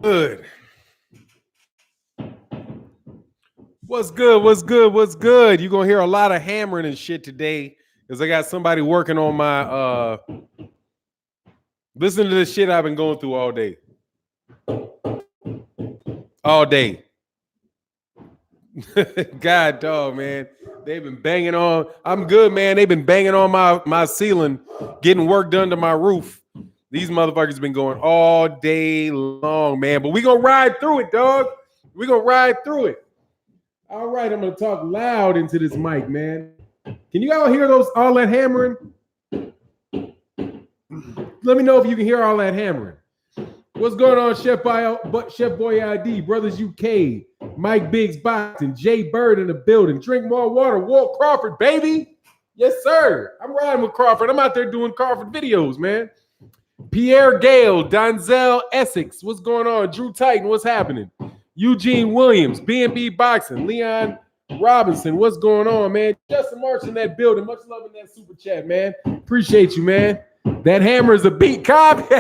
Good. What's good? What's good? What's good? You're gonna hear a lot of hammering and shit today because I got somebody working on my listen to this shit I've been going through all day. All day. God dog, man. They've been banging on. I'm good, man. They've been banging on my ceiling, getting work done to my roof. These motherfuckers been going all day long, man. But we gonna ride through it, dog. We gonna ride through it. All right, I'm gonna talk loud into this mic, man. Can you all hear all that hammering? Let me know if you can hear all that hammering. What's going on, Chef Boy ID, Brothers UK, Mike Biggs Boxing, Jay Bird in the building. Drink more water, Walt Crawford, baby. Yes, sir. I'm riding with Crawford. I'm out there doing Crawford videos, man. Pierre Gale, Donzel Essex. What's going on? Drew Titan, what's happening? Eugene Williams, B&B Boxing, Leon Robinson, what's going on, man? Justin March in that building. Much love in that super chat, man. Appreciate you, man. That hammer is a beat cop.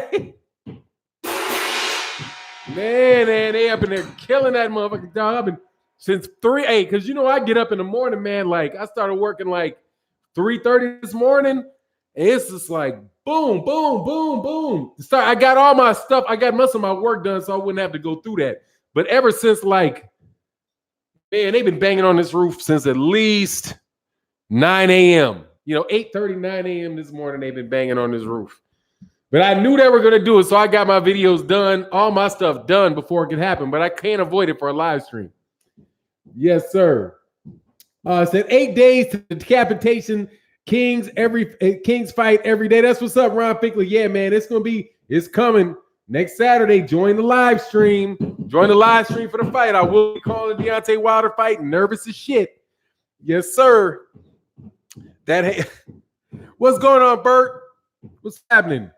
Man, they up in there killing that motherfucking dog. I've been since 3, because you know I get up in the morning, man. Like I started working like 3:30 this morning. And it's just like boom, boom, boom, boom. I got all my stuff. I got most of my work done, so I wouldn't have to go through that. But ever since, like, man, they've been banging on this roof since at least 9 a.m. 8:30, 9 a.m. this morning, they've been banging on this roof. But I knew they were going to do it, so I got my videos done, all my stuff done before it could happen. But I can't avoid it for a live stream. Yes, sir. Said 8 days to the decapitation. Kings fight every day. That's what's up, Ron Finkley. Yeah, man, it's coming. Next Saturday, join the live stream. Join the live stream for the fight. I will be calling Dieontay Wilder fight. Nervous as shit. Yes, sir. What's going on, Bert? What's happening?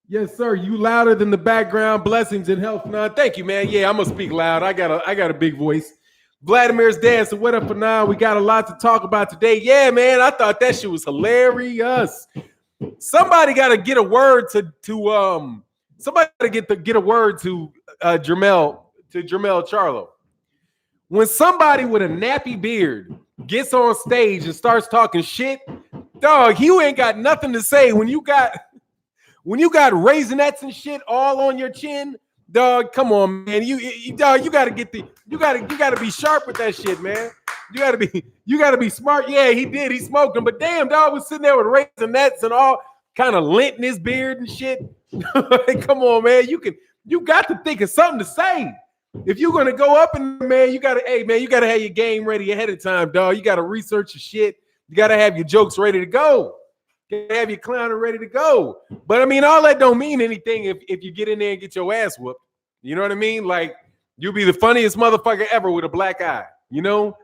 Yes, sir. You louder than the background. Blessings and health. Nah, thank you, man. Yeah, I'm gonna speak loud. I got a big voice. Vladimir's dad. So what up for now? We got a lot to talk about today. Yeah, man. I thought that shit was hilarious. Somebody got to get a word to Somebody got to get a word to Jermell Charlo. When somebody with a nappy beard gets on stage and starts talking shit, dog, you ain't got nothing to say. When you got raisinets and shit all on your chin, dog, come on, man. You gotta be sharp with that shit, man. You gotta be smart. Yeah, he did. He smoked them, but damn, dog was sitting there with raisinets and all kind of lint in his beard and shit. Come on, man. You got to think of something to say. If you're gonna go up and man, you gotta have your game ready ahead of time, dog. You gotta research your shit. You gotta have your jokes ready to go. You gotta have your clowning ready to go. But I mean, all that don't mean anything if you get in there and get your ass whooped. You know what I mean? Like you'll be the funniest motherfucker ever with a black eye. You know?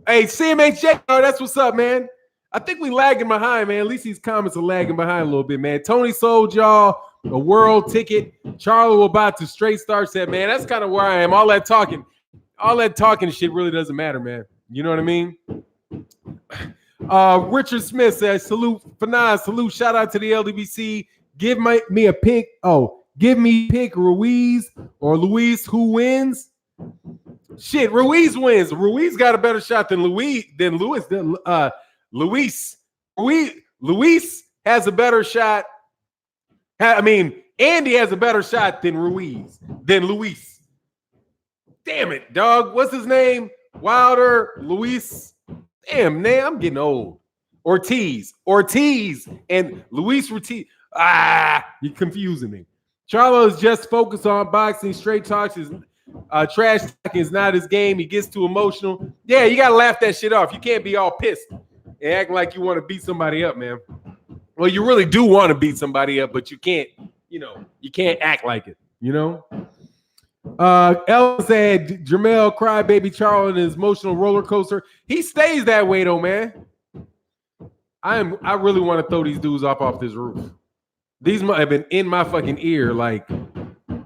Hey, CMHJ, that's what's up, man. I think we lagging behind, man. At least these comments are lagging behind a little bit, man. Tony sold y'all a world ticket. Charlo about to straight start said, man, that's kind of where I am. All that talking shit really doesn't matter, man. You know what I mean? Richard Smith says, salute, Fannon, salute, shout out to the LDBC. Give me a pick. Give me pick Ruiz or Luis. Who wins? Shit, Ruiz wins. Ruiz got a better shot than Luis. Luis has a better shot. I mean, Andy has a better shot than Luis. Damn it, dog. What's his name? Wilder, Luis. Damn, man, I'm getting old. Ortiz, and Luis Ortiz. You're confusing me. Charlo is just focused on boxing. Straight talks is trash talking is not his game. He gets too emotional. Yeah, you gotta laugh that shit off. You can't be all pissed and acting like you want to beat somebody up, man. Well, you really do want to beat somebody up, but you can't. You can't act like it. Ellen said Jermell crybaby Charlo in his emotional roller coaster. He stays that way though, man. I really want to throw these dudes off this roof. These have been in my fucking ear, like,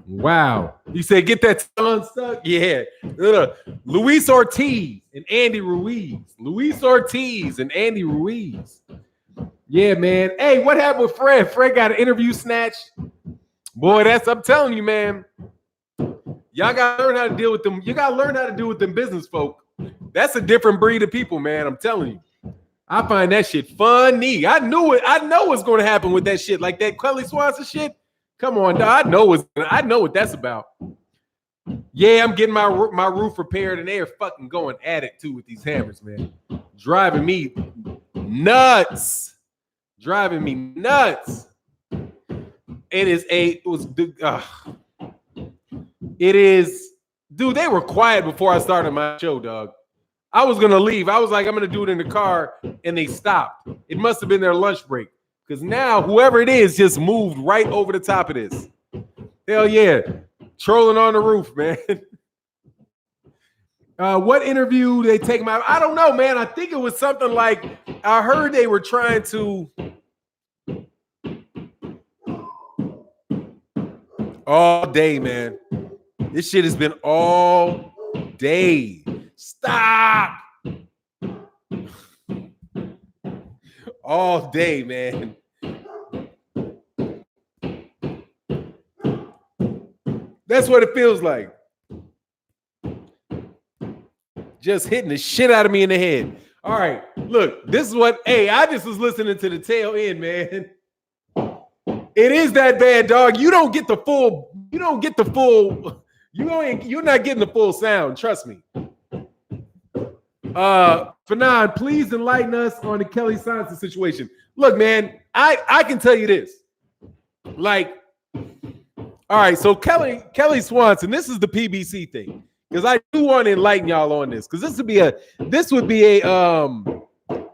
wow. You said get that unstuck? Yeah. Luis Ortiz and Andy Ruiz. Yeah, man. Hey, what happened with Fred? Fred got an interview snatched. Boy, I'm telling you, man. Y'all gotta learn how to deal with them. You gotta learn how to deal with them business folk. That's a different breed of people, man. I'm telling you. I find that shit funny. I knew it. I know what's going to happen with that shit, like that Kelly Swanson shit. Come on, dog. I know what that's about. Yeah, I'm getting my roof repaired, and they are fucking going at it too with these hammers, man. Driving me nuts. Driving me nuts. It is, dude. They were quiet before I started my show, dog. I was gonna leave. I was like, I'm gonna do it in the car, and they stopped. It must have been their lunch break, because now whoever it is just moved right over the top of this. Hell yeah, trolling on the roof, man. What interview they take my? I don't know, man. I think it was something like I heard they were trying to. All day, man. This shit has been all day. Stop. All day, man. That's what it feels like. Just hitting the shit out of me in the head. All right, look, this is what, hey, I just was listening to the tail end, man. It is that bad, dog. You're not getting the full sound, trust me. Fannon, please enlighten us on the Kelly Swanson situation. Look, man, I can tell you this. Like, all right, so Kelly Swanson, this is the PBC thing. Because I do want to enlighten y'all on this. Because this would be a what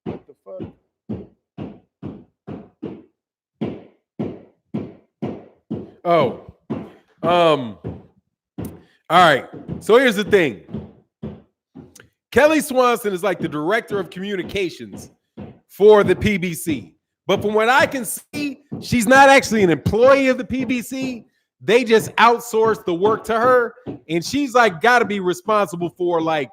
the fuck? Oh. All right. So here's the thing. Kelly Swanson is like the director of communications for the PBC. But from what I can see, she's not actually an employee of the PBC. They just outsource the work to her. And she's like got to be responsible for like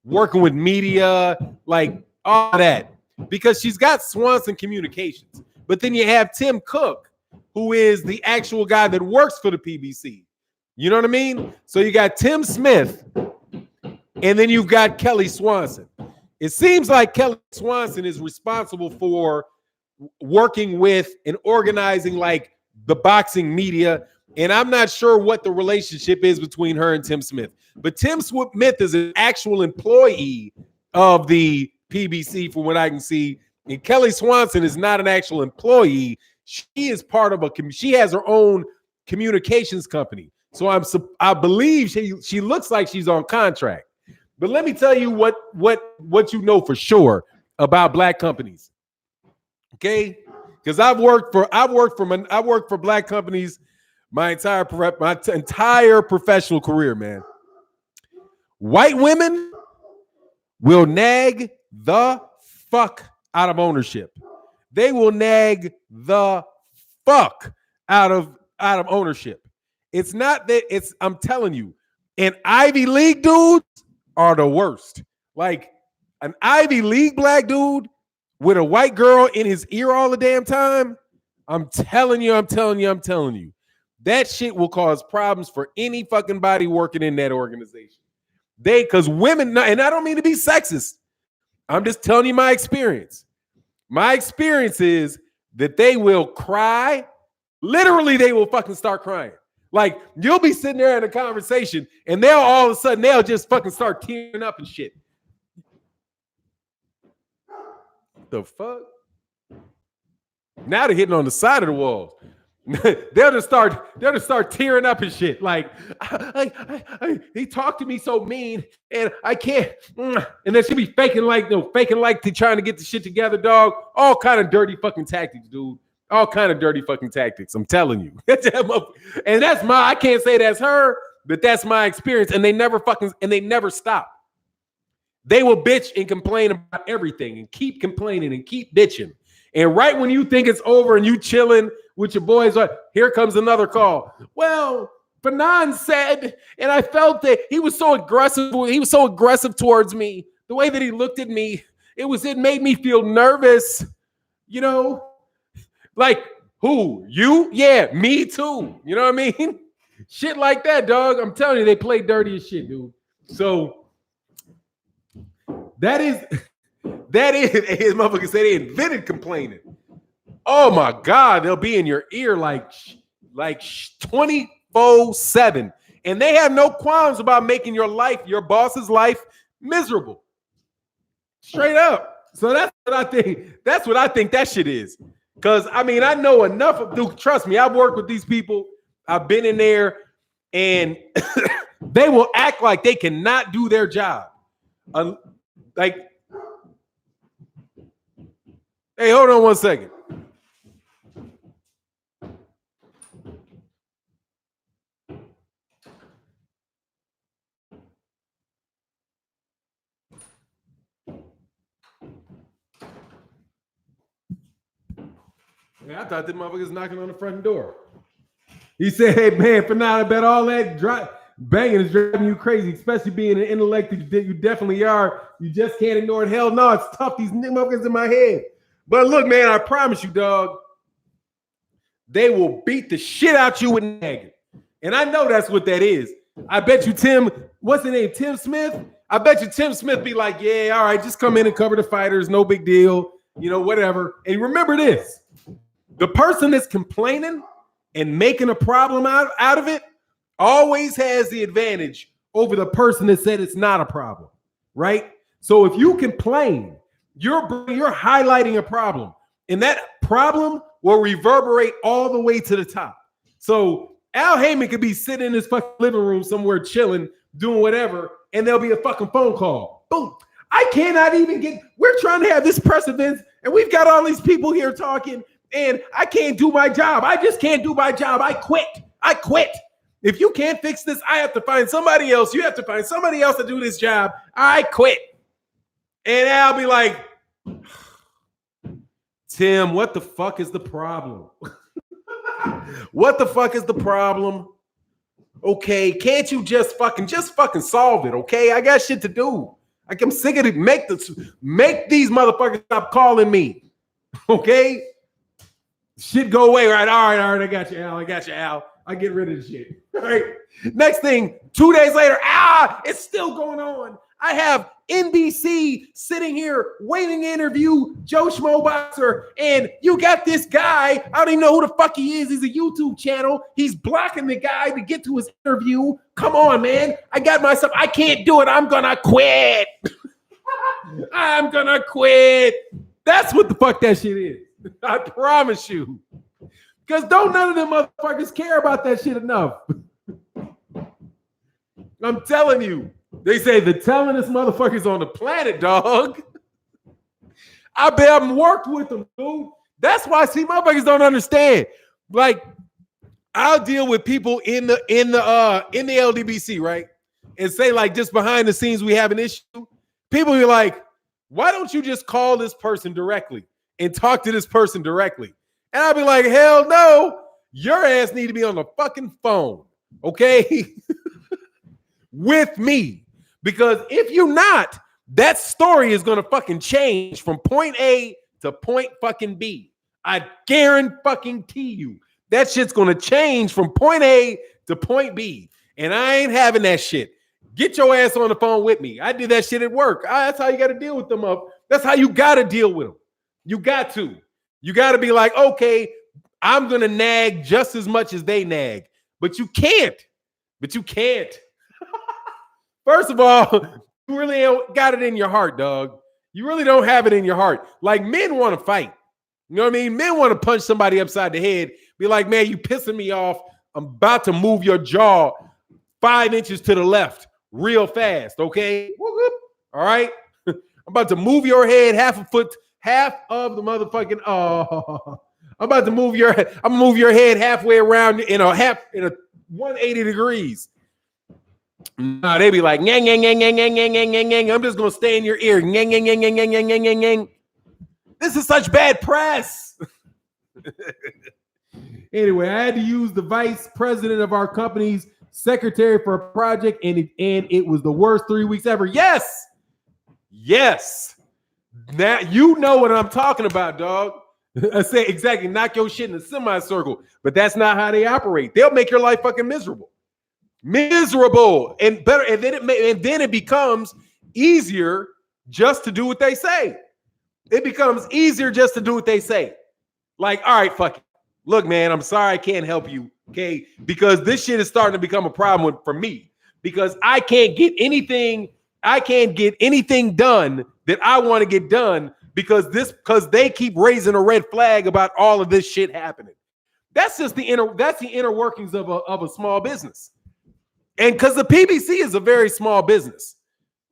working with media, like all that. Because she's got Swanson Communications. But then you have Tim Cook, who is the actual guy that works for the PBC. You know what I mean? So you got Tim Smith, and then you've got Kelly Swanson. It seems like Kelly Swanson is responsible for working with and organizing like the boxing media, and I'm not sure what the relationship is between her and Tim Smith. But Tim Smith is an actual employee of the PBC from what I can see, and Kelly Swanson is not an actual employee. She is part of she has her own communications company. So I believe she looks like she's on contract. But let me tell you what you know for sure about black companies. Okay? Because I've worked for black companies my entire professional career, man. White women will nag the fuck out of ownership. They will nag the fuck out of ownership. It's not that I'm telling you, and Ivy League dudes are the worst. Like an Ivy League black dude with a white girl in his ear all the damn time. I'm telling you. That shit will cause problems for any fucking body working in that organization. Because women, and I don't mean to be sexist. I'm just telling you my experience. My experience is that they will cry. Literally, they will fucking start crying. Like, you'll be sitting there in a conversation, and they'll all of a sudden, they'll just fucking start tearing up and shit. The fuck? Now they're hitting on the side of the walls. They'll just start tearing up and shit. Like, he talked to me so mean, and I can't. And then she'll be faking like they're trying to get the shit together, dog. All kind of dirty fucking tactics, dude. All kind of dirty fucking tactics. I'm telling you. And that's I can't say that's her, but that's my experience. And they never stop. They will bitch and complain about everything and keep complaining and keep bitching. And right when you think it's over and you chilling with your boys, here comes another call. Well, Fannon said, and I felt that he was so aggressive. He was so aggressive towards me. The way that he looked at me, it made me feel nervous. You know, like Who? You? Yeah, me too. You know what I mean? Shit like that, dog. I'm telling you, they play dirty as shit, dude. So that is his motherfuckers say they invented complaining. Oh my God, they'll be in your ear like 24/7. And they have no qualms about making your life, your boss's life, miserable. Straight up. So that's what I think. That's what I think that shit is. Because I mean, I know enough of, dude, trust me, I've worked with these people. I've been in there, and they will act like they cannot do their job. Like, hey, hold on one second. Man, I thought that motherfucker was knocking on the front door. He said, hey, man, Fannon, I bet all that banging is driving you crazy, especially being an intellect that you definitely are. You just can't ignore it. Hell no, it's tough. These motherfuckers in my head. But look, man, I promise you, dog, they will beat the shit out you with nagging. And I know that's what that is. I bet you Tim, what's his name, Tim Smith? I bet you Tim Smith be like, yeah, all right, just come in and cover the fighters. No big deal. You know, whatever. And remember this. The person that's complaining and making a problem out of it always has the advantage over the person that said it's not a problem, right? So if you complain, you're highlighting a problem, and that problem will reverberate all the way to the top. So Al Heyman could be sitting in his fucking living room somewhere chilling, doing whatever, and there'll be a fucking phone call. Boom. I cannot even we're trying to have this press event, and we've got all these people here talking, and I can't do my job. I just can't do my job. I quit. If you can't fix this, I have to find somebody else. You have to find somebody else to do this job. I quit. And I'll be like, Tim, what the fuck is the problem? What the fuck is the problem? Okay, can't you just fucking solve it, okay? I got shit to do. I'm sick of it. Make these motherfuckers stop calling me, okay? Shit go away, right? All right, I got you, Al. I get rid of the shit. All right. Next thing, 2 days later, it's still going on. I have NBC sitting here waiting to interview Joe Schmo Boxer, and you got this guy. I don't even know who the fuck he is. He's a YouTube channel. He's blocking the guy to get to his interview. Come on, man. I got myself. I can't do it. I'm gonna quit. I'm gonna quit. That's what the fuck that shit is. I promise you. Because don't none of them motherfuckers care about that shit enough. I'm telling you. They say the tellingest motherfuckers on the planet, dog. I bet I've worked with them, dude. That's why, see, motherfuckers don't understand. Like, I'll deal with people in the LDBC, right? And say, like, just behind the scenes we have an issue. People be like, why don't you just call this person directly and talk to this person directly? And I'll be like, hell no, your ass need to be on the fucking phone, okay? With me. Because if you're not, that story is going to fucking change from point A to point fucking B. I guarantee you. That shit's going to change from point A to point B. And I ain't having that shit. Get your ass on the phone with me. I did that shit at work. That's how you got to deal with them up. That's how you got to deal with them. You got to. You got to be like, okay, I'm going to nag just as much as they nag. But you can't. First of all, you really ain't got it in your heart, dog. You really don't have it in your heart. Like, men want to fight. You know what I mean? Men want to punch somebody upside the head. Be like, man, you pissing me off. I'm about to move your jaw 5 inches to the left real fast, okay? Whoop. All right? I'm about to move your head half a foot, half of the motherfucking, I'm about to move your head. I'm going to move your head halfway around in a 180 degrees. No, they be like, ngang, ngang, ngang, ngang, ngang, ngang, ngang, ngang. I'm just gonna stay in your ear. Ngang, ngang, ngang, ngang, ngang, ngang, ngang, ngang. This is such bad press. Anyway, I had to use the vice president of our company's secretary for a project, and it was the worst 3 weeks ever. Yes. Now you know what I'm talking about, dog. I say exactly, knock your shit in a semicircle, but that's not how they operate. They'll make your life fucking miserable. Miserable. And better, and then it becomes easier just to do what they say. It becomes easier just to do what they say. Like, all right, fuck it. Look, man, I'm sorry I can't help you, okay? Because this shit is starting to become a problem for me. Because I can't get anything done that I want to get done because they keep raising a red flag about all of this shit happening. That's just the inner workings of a small business. And because the PBC is a very small business.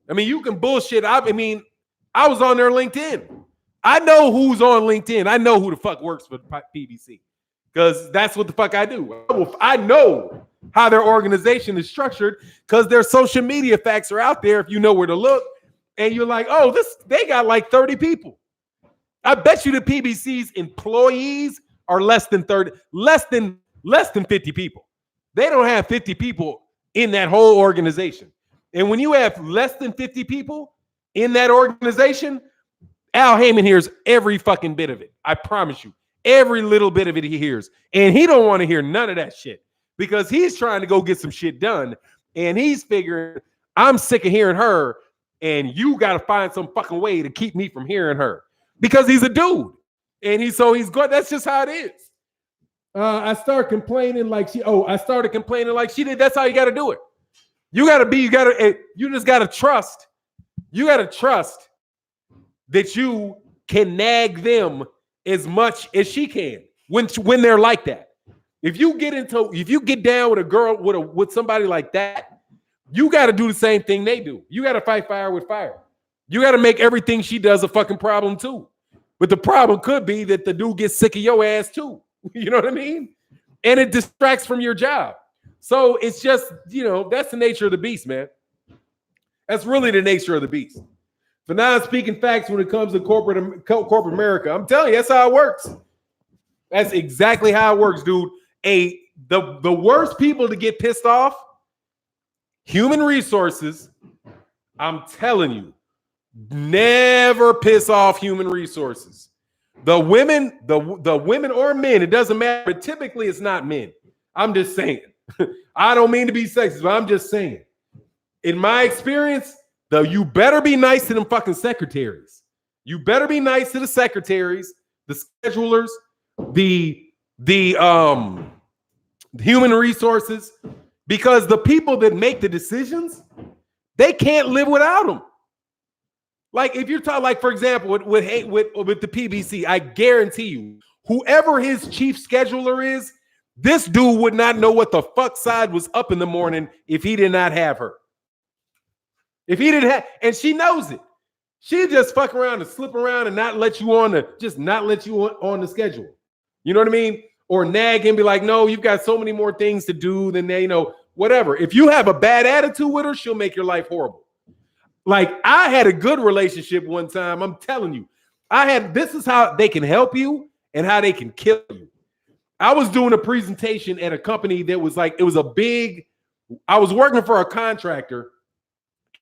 I mean, you can bullshit. I was on their LinkedIn. I know who's on LinkedIn. I know who the fuck works for the PBC because that's what the fuck I do. I know how their organization is structured because their social media facts are out there if you know where to look. And you're like, oh, they got like 30 people. I bet you the PBC's employees are less than 50 people. They don't have 50 people in that whole organization. And when you have less than 50 people in that organization, Al Heyman hears every fucking bit of it. I promise you. Every little bit of it he hears. And he don't want to hear none of that shit because he's trying to go get some shit done. And he's figuring, I'm sick of hearing her and you got to find some fucking way to keep me from hearing her because he's a dude. And he's going, that's just how it is. I started complaining like she did. That's how you got to do it. You just got to trust. You got to trust that you can nag them as much as she can when they're like that. If you get down with a girl with somebody like that, you got to do the same thing they do. You got to fight fire with fire. You got to make everything she does a fucking problem too. But the problem could be that the dude gets sick of your ass too. You know what I mean? And it distracts from your job. So it's just, that's the nature of the beast, man. That's really the nature of the beast. For now, speaking facts when it comes to corporate America, I'm telling you, that's how it works. That's exactly how it works, dude. The worst people to get pissed off, human resources. I'm telling you, never piss off human resources. The women or men, it doesn't matter, but typically it's not men. I'm just saying. I don't mean to be sexist, but I'm just saying. In my experience, you better be nice to them fucking secretaries. You better be nice to the secretaries, the schedulers, the human resources, because the people that make the decisions, they can't live without them. Like if you're talking, like for example, with the PBC, I guarantee you, whoever his chief scheduler is, this dude would not know what the fuck side was up in the morning if he did not have her. If he didn't have, and she knows it, she'd just fuck around and slip around and not let you on the schedule. You know what I mean? Or nag and be like, no, you've got so many more things to do than they, whatever. If you have a bad attitude with her, she'll make your life horrible. Like I had a good relationship one time. I'm telling you, this is how they can help you and how they can kill you. I was doing a presentation at a company that was like, I was working for a contractor.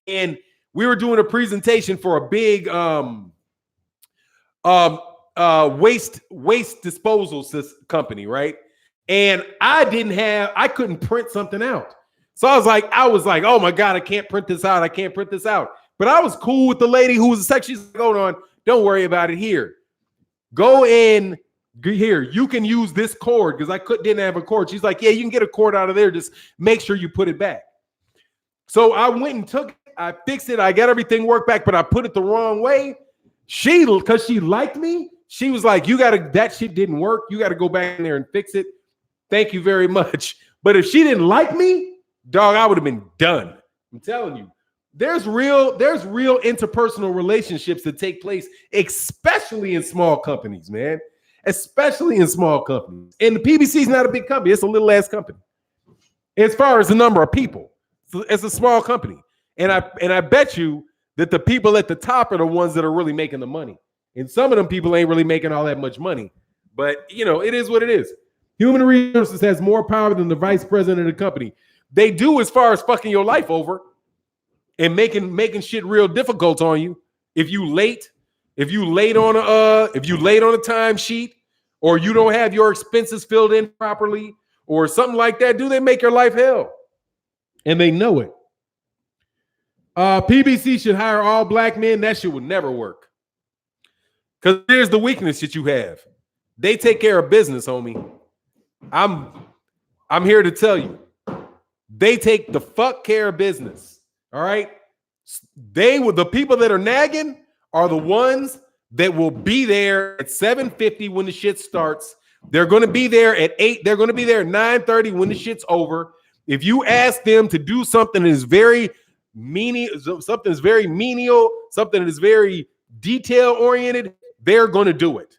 And we were doing a presentation for a big waste disposal company, right? And I couldn't print something out. So I was like, oh my God, I can't print this out. I can't print this out. But I was cool with the lady who was a sec. She's like, hold on, don't worry about it. Here, go in here. You can use this cord because didn't have a cord. She's like, yeah, you can get a cord out of there. Just make sure you put it back. So I went and took it. I fixed it. I got everything worked back, but I put it the wrong way. Because she liked me, she was like, that shit didn't work. You got to go back in there and fix it. Thank you very much. But if she didn't like me, dog, I would have been done. I'm telling you, there's real interpersonal relationships that take place, especially in small companies, man. Especially in small companies. And the PBC is not a big company. It's a little ass company. As far as the number of people, it's a small company. And I bet you that the people at the top are the ones that are really making the money. And some of them people ain't really making all that much money. But, it is what it is. Human resources has more power than the vice president of the company. They do as far as fucking your life over and making shit real difficult on you. If you late on a timesheet, or you don't have your expenses filled in properly, or something like that, do they make your life hell? And they know it. PBC should hire all black men. That shit would never work. Because here's the weakness that you have. They take care of business, homie. I'm here to tell you. They take the fuck care of business. All right. The people that are nagging are the ones that will be there at 7:50 when the shit starts. They're going to be there at 8. They're going to be there at 9:30 when the shit's over. If you ask them to do something that is very menial, something that's very menial, something that is very detail oriented, they're going to do it.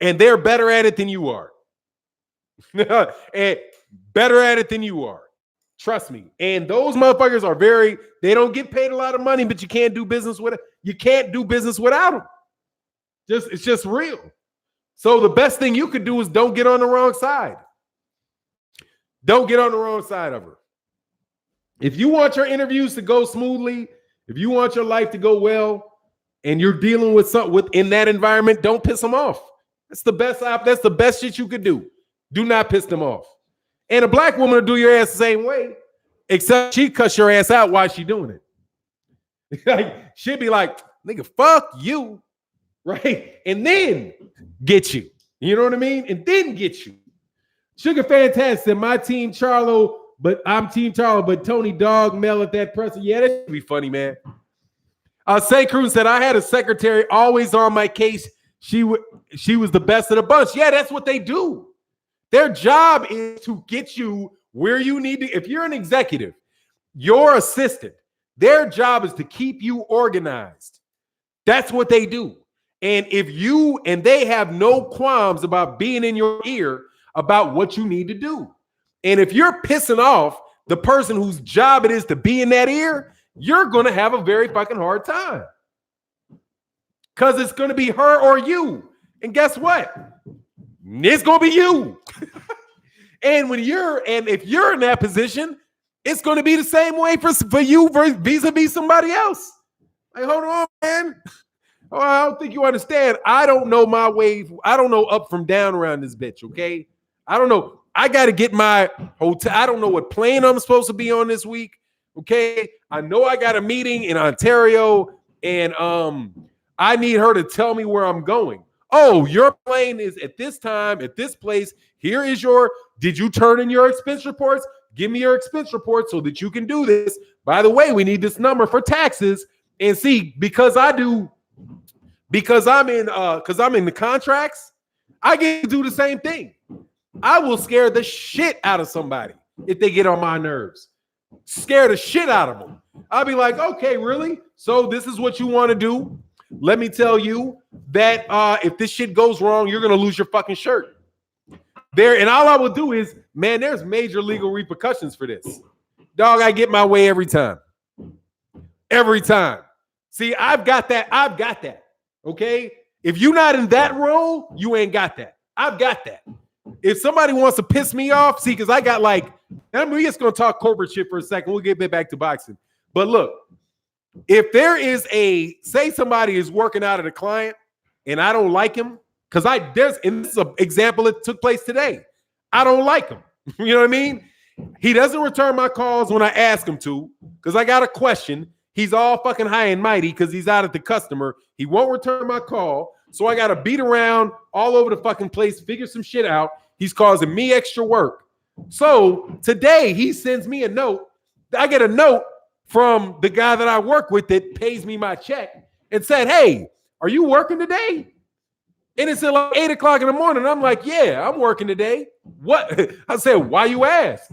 And they're better at it than you are. And better at it than you are. Trust me. And those motherfuckers are they don't get paid a lot of money, but you can't do business with it. You can't do business without them. It's just real. So the best thing you could do is don't get on the wrong side. Don't get on the wrong side of her. If you want your interviews to go smoothly, if you want your life to go well, and you're dealing with something within that environment, don't piss them off. That's the best. That's the best shit you could do. Do not piss them off. And a black woman will do your ass the same way, except she cuss your ass out while she doing it. Like, she'd be like, nigga, fuck you. Right? And then get you. You know what I mean? And then get you. Sugar Fantastic, my team Charlo, but I'm team Charlo, but Tony Dog Mel at that presser. Yeah, that should be funny, man. Say Cruz said, I had a secretary always on my case. She was the best of the bunch. Yeah, that's what they do. Their job is to get you where you need to. If you're an executive, your assistant, their job is to keep you organized. That's what they do. And they have no qualms about being in your ear about what you need to do. And if you're pissing off the person whose job it is to be in that ear, you're going to have a very fucking hard time. Because it's going to be her or you. And guess what? It's going to be you. And if you're in that position, it's going to be the same way for you vis-a-vis somebody else. Like, hold on, man. Oh, I don't think you understand. I don't know my way. I don't know up from down around this bitch, okay? I don't know. I got to get my hotel. I don't know what plane I'm supposed to be on this week, okay? I know I got a meeting in Ontario, and I need her to tell me where I'm going. Oh, your plane is at this time, at this place. Here is did you turn in your expense reports? Give me your expense report so that you can do this. By the way, we need this number for taxes. And see, because I'm in the contracts, I get to do the same thing. I will scare the shit out of somebody if they get on my nerves. Scare the shit out of them. I'll be like, okay, really? So this is what you want to do? Let me tell you that if this shit goes wrong, you're going to lose your fucking shirt. And all I will do is, man, there's major legal repercussions for this. Dog, I get my way every time. Every time. See, I've got that. Okay? If you're not in that role, you ain't got that. I've got that. If somebody wants to piss me off, see, because I got we're just going to talk corporate shit for a second. We'll get back to boxing. But look, if there is say somebody is working out at a client and I don't like him, because this is an example that took place today. I don't like him. You know what I mean? He doesn't return my calls when I ask him to, because I got a question. He's all fucking high and mighty because he's out at the customer. He won't return my call. So I got to beat around all over the fucking place, figure some shit out. He's causing me extra work. So today he sends me a note. I get a note from the guy that I work with that pays me my check and said, hey, are you working today? And it's at like 8 o'clock in the morning. I'm like, yeah, I'm working today. What? I said, why you ask?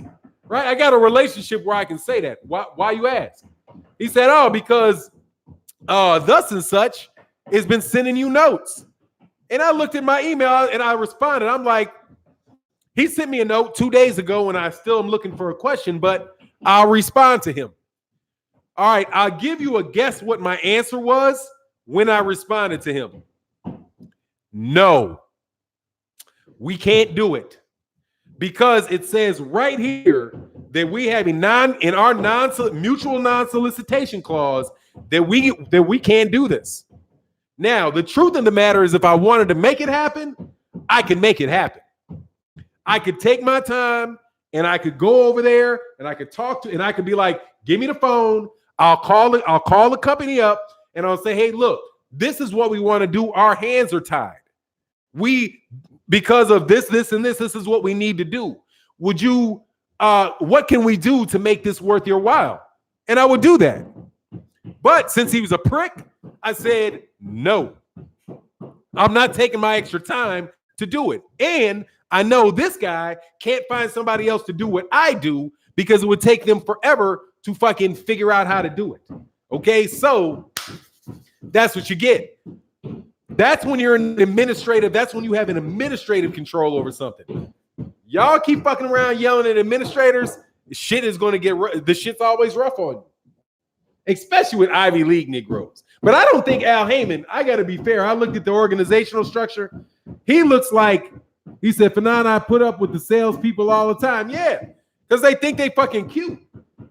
Right? I got a relationship where I can say that. Why you ask? He said, oh, because thus and such has been sending you notes. And I looked at my email and I responded. I'm like, he sent me a note 2 days ago and I still am looking for a question, but I'll respond to him. All right, I'll give you a guess what my answer was when I responded to him. No, we can't do it because it says right here that we have in our mutual non-solicitation clause that we can't do this. Now, the truth of the matter is if I wanted to make it happen, I can make it happen. I could take my time and I could go over there and I could talk to, and I could be like, give me the phone. I'll call the company up and I'll say, hey, look, this is what we want to do. Our hands are tied. Because of this, and this is what we need to do. Would you, what can we do to make this worth your while? And I would do that. But since he was a prick, I said, no, I'm not taking my extra time to do it. And I know this guy can't find somebody else to do what I do because it would take them forever to fucking figure out how to do it. Okay, so that's what you get. That's when you're an administrative. That's when you have an administrative control over something. Y'all keep fucking around yelling at administrators. Shit is going to get. The shit's always rough on you, especially with Ivy League Negroes. But I don't think Al Heyman. I got to be fair. I looked at the organizational structure. He looks like he said, "Fannon, I put up with the salespeople all the time." Yeah, because they think they fucking cute.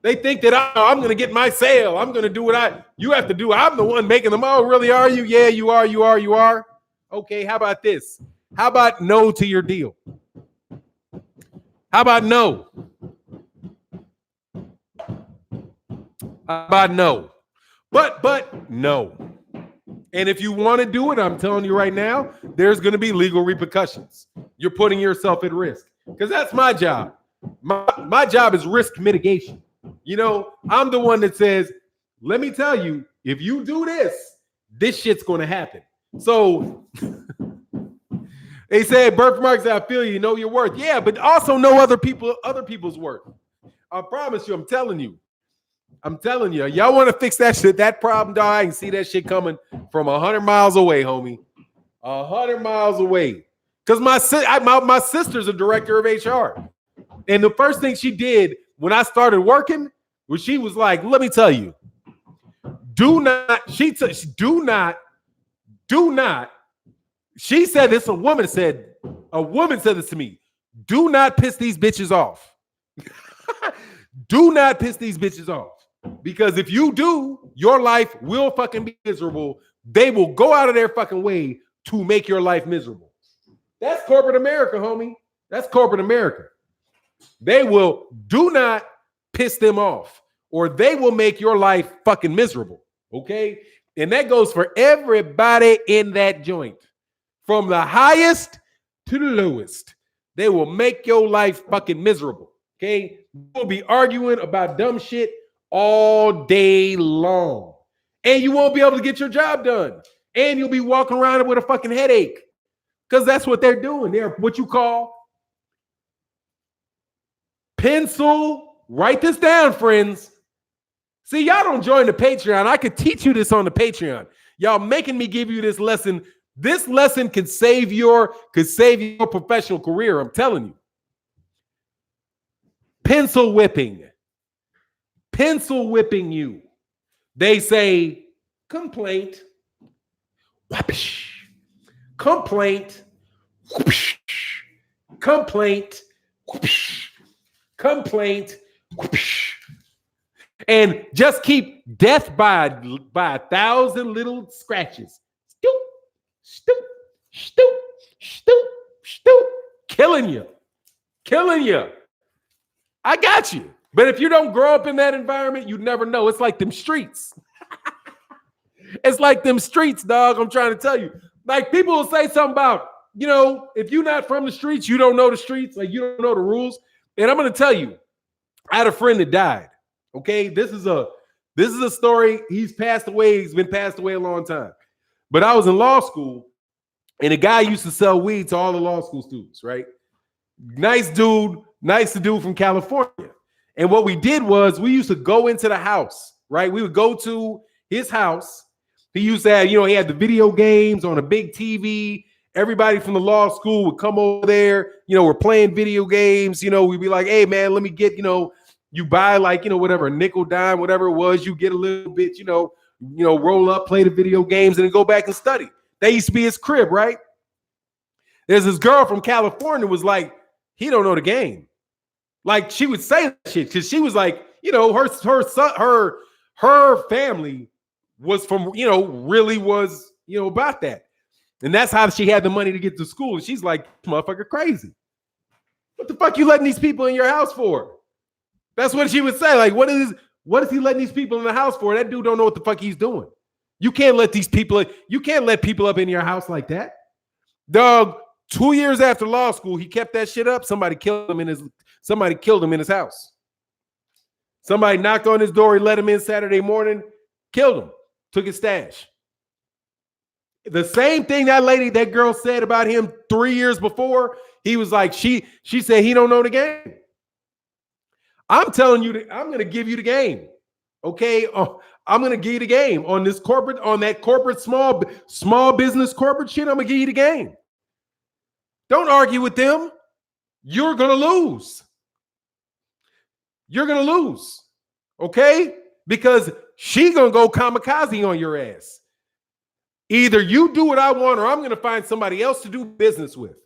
They think that I'm going to get my sale. I'm going to do what you have to do. I'm the one making them. Oh, really? Are you? Yeah, you are. You are. You are. Okay. How about this? How about no to your deal? How about no? How about no? But no. And if you want to do it, I'm telling you right now, there's going to be legal repercussions. You're putting yourself at risk because that's my job. My job is risk mitigation. You know, I'm the one that says, let me tell you, if you do this shit's going to happen. So they said, birthmarks, I feel you know your worth. Yeah, but also know other people's worth. I promise you, I'm telling you, y'all want to fix that shit, that problem, dog. I can see that shit coming from 100 miles away, homie. 100 miles away. Because my sister's a director of HR. And the first thing she did when I started working was she was like, let me tell you, do not, she said this, a woman said this to me, do not piss these bitches off. Do not piss these bitches off. Because if you do, your life will fucking be miserable. They will go out of their fucking way to make your life miserable. That's corporate America, homie. That's corporate America. They will, do not piss them off, or they will make your life fucking miserable. Okay? And that goes for everybody in that joint. From the highest to the lowest. They will make your life fucking miserable. Okay? You'll be arguing about dumb shit all day long. And you won't be able to get your job done. And you'll be walking around with a fucking headache. Because that's what they're doing. They're what you call pencil. Write this down, friends. See, y'all don't join the Patreon. I could teach you this on the Patreon. Y'all making me give you this lesson. This lesson could save your professional career. I'm telling you. Pencil whipping. Pencil whipping you. They say complaint. Whoosh. Complaint. Whoosh. Complaint. Whoosh. Complaint. Whoosh. And just keep death by 1,000 little scratches. Stoop, stoop, stoop, stoop, stoop. Killing you. I got you. But if you don't grow up in that environment, you never know. It's like them streets. It's like them streets, dog. I'm trying to tell you. Like people will say something about, you know, if you're not from the streets, you don't know the streets. Like you don't know the rules. And I'm going to tell you, I had a friend that died. Okay, this is a story. He's passed away. He's been passed away a long time. But I was in law school, and a guy used to sell weed to all the law school students, right? Nice dude from California. And what we did was we used to go into the house, right? We would go to his house. He used to have, he had the video games on a big TV. Everybody from the law school would come over there. We're playing video games. We'd be like, hey, man, let me get, you buy like, whatever, a nickel, dime, whatever it was. You get a little bit, roll up, play the video games, and then go back and study. That used to be his crib, right? There's this girl from California was like, he don't know the game. Like she would say that shit because she was like, her family was from, really was, about that. And that's how she had the money to get to school. And she's like, motherfucker crazy. What the fuck you letting these people in your house for? That's what she would say. Like, what is he letting these people in the house for? That dude don't know what the fuck he's doing. You can't let people up in your house like that. Dog, 2 years after law school, he kept that shit up. Somebody killed him in his house. Somebody knocked on his door, he let him in Saturday morning, killed him, took his stash. The same thing that girl said about him 3 years before, he was like, she said he don't know the game. I'm telling you, I'm going to give you the game. Okay? I'm going to give you the game on that corporate small business corporate shit. I'm going to give you the game. Don't argue with them. You're going to lose. You're going to lose. Okay? Because she going to go kamikaze on your ass. Either you do what I want or I'm going to find somebody else to do business with.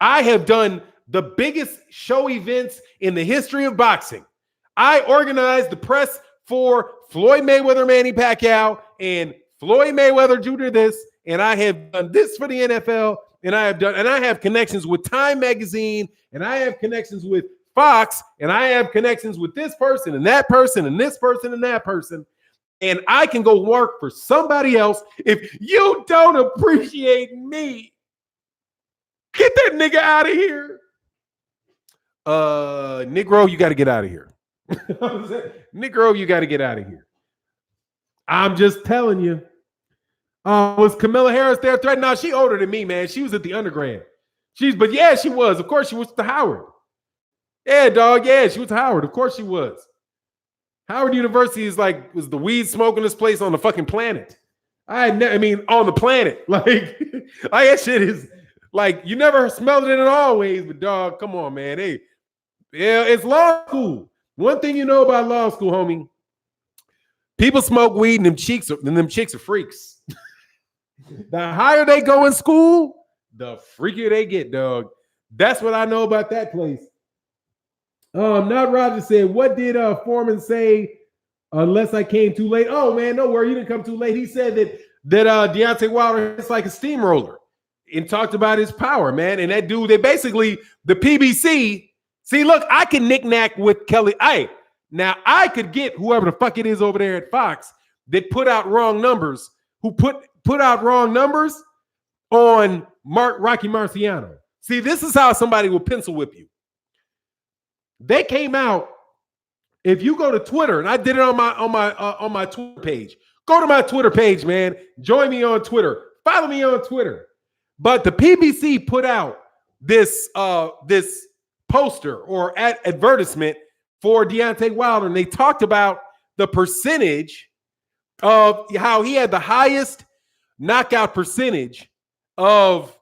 I have done the biggest show events in the history of boxing. I organized the press for Floyd Mayweather, Manny Pacquiao, and Floyd Mayweather Jr. this, and I have done this for the NFL, and I have connections with Time Magazine, and I have connections with Fox, and I have connections with this person and that person and this person and that person. And I can go work for somebody else. If you don't appreciate me, get that nigga out of here. Negro, you got to get out of here. Negro, you got to get out of here. I'm just telling you. Was Camilla Harris there threatening? No, she older than me, man. She was at the undergrad. But yeah, she was. Of course, she was to Howard. Yeah, dog. Yeah, she was to Howard. Of course, she was. Howard University was the weed smoking place on the fucking planet. On the planet. Like that shit is like you never smelled it in all ways, but dog, come on, man. Hey, yeah, it's law school. One thing you know about law school, homie, people smoke weed and them chicks are freaks. The higher they go in school, the freakier they get, dog. That's what I know about that place. Not Roger said, what did Forman say? Unless I came too late. Oh man, no worry, you didn't come too late. He said that Deontay Wilder is like a steamroller and talked about his power, man. And that dude, the PBC. See, look, I can knick-knack with Kelly. Now I could get whoever the fuck it is over there at Fox that put out wrong numbers, who put out wrong numbers on Rocky Marciano. See, this is how somebody will pencil whip you. They came out. If you go to Twitter, and I did it on my Twitter page. Go to my Twitter page, man. Join me on Twitter. Follow me on Twitter. But the PBC put out this poster or advertisement for Deontay Wilder, and they talked about the percentage of how he had the highest knockout percentage of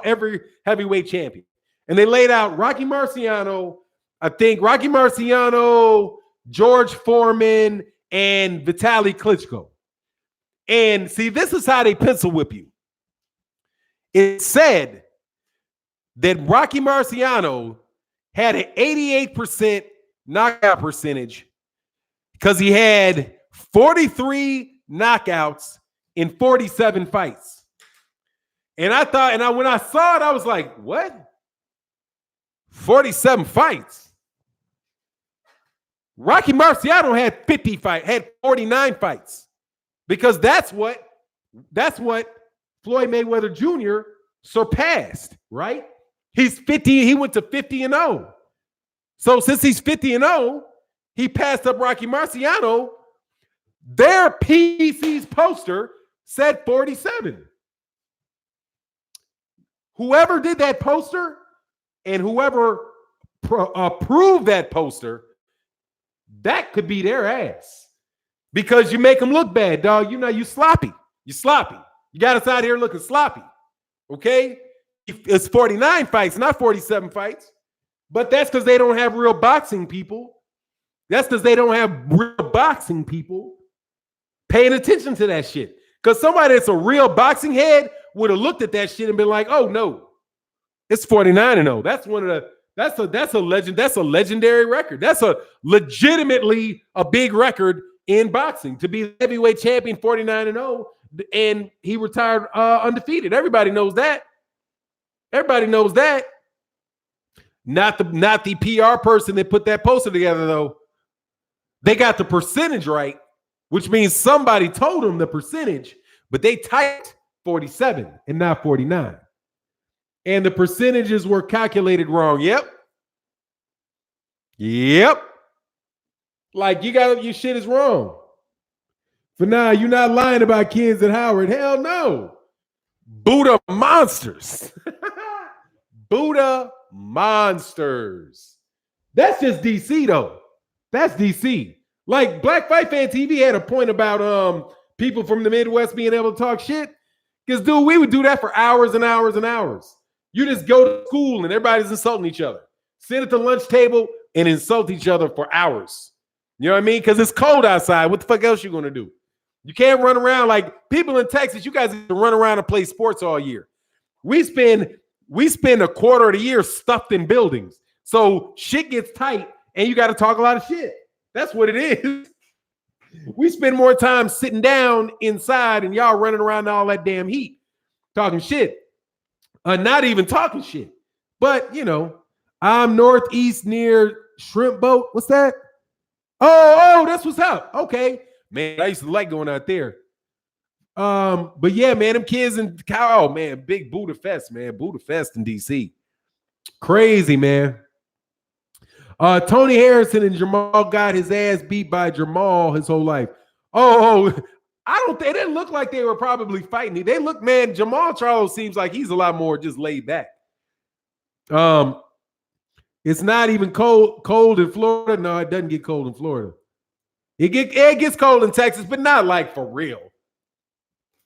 every heavyweight champion. And they laid out Rocky Marciano, George Foreman, and Vitaly Klitschko. And see, this is how they pencil whip you. It said that Rocky Marciano had an 88% knockout percentage because he had 43 knockouts in 47 fights. And when I saw it, I was like, what? 47 fights. Rocky Marciano had 49 fights. Because that's what Floyd Mayweather Jr. surpassed, right? He's 50, he went to 50-0. So since he's 50-0, he passed up Rocky Marciano. Their PBC's poster said 47. Whoever did that poster and whoever approved that poster, that could be their ass. Because you make them look bad, dog. You know, you sloppy. You sloppy. You got us out here looking sloppy. Okay? It's 49 fights, not 47 fights. But that's because they don't have real boxing people. That's because they don't have real boxing people paying attention to that shit. Because somebody that's a real boxing head would have looked at that shit and been like, oh no, it's 49-0. That's one of the that's a legend. That's a legendary record. That's a legitimately a big record in boxing. To be heavyweight champion 49-0, and he retired undefeated. Everybody knows that. Everybody knows that. Not the PR person that put that poster together, though. They got the percentage right, which means somebody told them the percentage, but they typed 47 and not 49. And the percentages were calculated wrong. Yep. Like your shit is wrong. For now, you're not lying about kids at Howard. Hell no. Buddha monsters. Buddha monsters. That's just DC though. That's DC. Like Black Fight Fan TV had a point about people from the Midwest being able to talk shit. Because dude, we would do that for hours and hours and hours. You just go to school and everybody's insulting each other. Sit at the lunch table and insult each other for hours. You know what I mean? Because it's cold outside. What the fuck else you gonna do? You can't run around like people in Texas. You guys run around and play sports all year. We spend a quarter of the year stuffed in buildings. So shit gets tight and you got to talk a lot of shit. That's what it is. We spend more time sitting down inside and y'all running around in all that damn heat, talking shit. Not even talking shit. But, you know, I'm northeast near Shrimp Boat. What's that? Oh, that's what's up. Okay. Man, I used to like going out there. But yeah, man, them kids in oh man, big Buddha Fest, man. Buddha Fest in DC. Crazy, man. Tony Harrison and Jamal got his ass beat by Jamal his whole life. I don't think they didn't look like they were probably fighting. They look, man, Jamal Charlo seems like he's a lot more just laid back. It's not even cold in Florida. No, it doesn't get cold in Florida. It gets cold in Texas, but not like for real.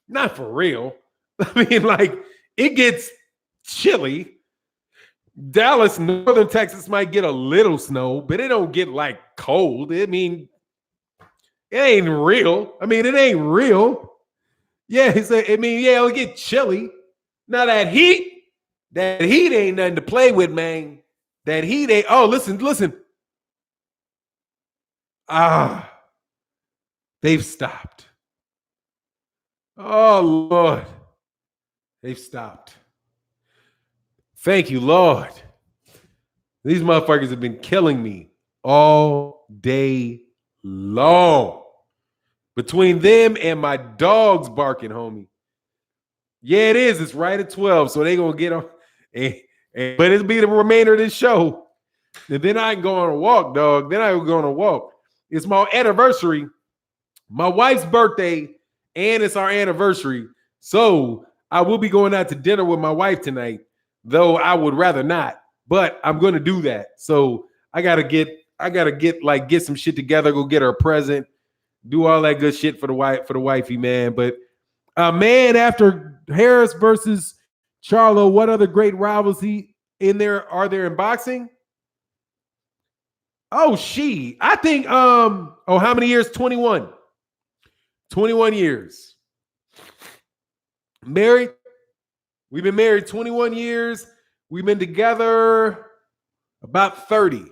Not for real. I mean, like, it gets chilly. Dallas, northern Texas might get a little snow, but it don't get like cold. I mean, it ain't real. I mean, it ain't real. Yeah, it'll get chilly. Now that heat ain't nothing to play with, man. That heat ain't. Oh, listen. They've stopped. Oh, Lord. They've stopped. Thank you, Lord. These motherfuckers have been killing me all day long. Between them and my dogs barking, homie. Yeah, it is. It's right at 12, so they going to get on. But it'll be the remainder of this show. And then I can go on a walk, dog. Then I will go on a walk. It's my anniversary. My wife's birthday, and it's our anniversary. So I will be going out to dinner with my wife tonight, though I would rather not. But I'm going to do that. So I gotta get some shit together, go get her a present, do all that good shit for the wifey, man. But man, after Harris versus Charlo, what other great rivals are there in boxing? Oh, I think how many years? 21. 21 years. Married. We've been married 21 years. We've been together about 30.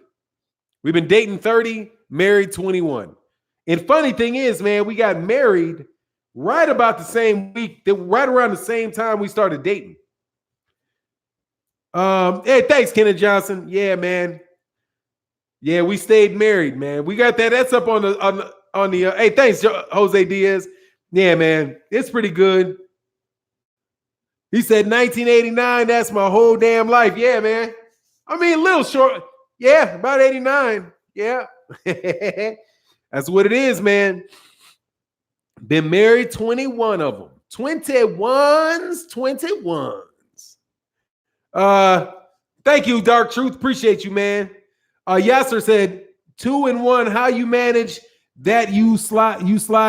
We've been dating 30, married 21. And funny thing is, man, we got married right about the same week, right around the same time we started dating. Hey, thanks, Kenneth Johnson. Yeah, man. Yeah, we stayed married, man. We got that. That's up on the hey, thanks, Jose Diaz. Yeah, man. It's pretty good. He said 1989, that's my whole damn life. Yeah, man. I mean, a little short. Yeah, about 89. Yeah. That's what it is, man. Been married 21 of them. 21s. Thank you, Dark Truth. Appreciate you, man. Yasser said 2-1. How you manage that? You sly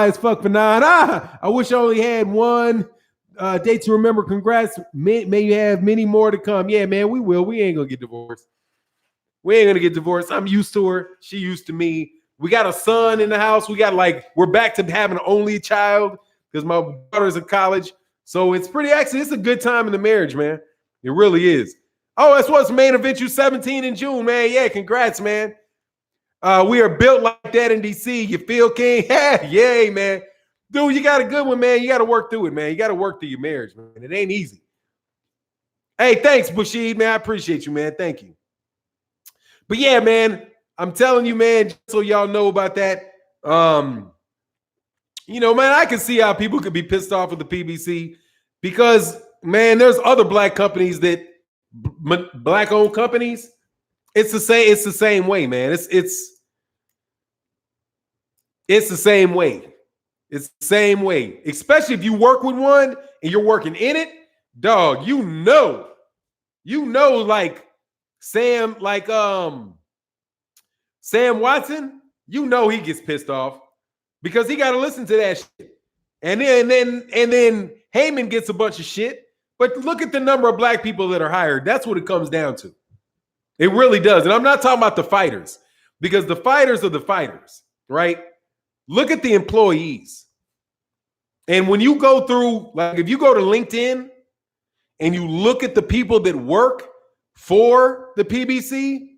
as fuck for 9. I wish I only had one day to remember. Congrats. May you have many more to come. Yeah, man, we will. We ain't gonna get divorced. I'm used to her. She used to me. We got a son in the house. We're back to having an only child because my daughter's in college. So it's it's a good time in the marriage, man. It really is. Oh, that's what's main event you 17 in June, man. Yeah, congrats, man. We are built like that in DC. You feel, King? Yay, man. Dude, you got a good one, man. You got to work through it, man. You got to work through your marriage, man. It ain't easy. Hey, thanks, Bushid, man. I appreciate you, man. Thank you. But yeah, man, I'm telling you, man, just so y'all know about that. You know, man, I can see how people could be pissed off with the PBC because, man, there's other black companies that black-owned companies. It's the same. It's the same way, man. It's the same way. It's the same way, especially if you work with one and you're working in it, dog. You know, like Sam Watson. You know he gets pissed off because he got to listen to that shit, and then Heyman gets a bunch of shit. But look at the number of black people that are hired. That's what it comes down to. It really does. And I'm not talking about the fighters because the fighters are the fighters, right? Look at the employees. And when you go through, like if you go to LinkedIn and you look at the people that work for the PBC,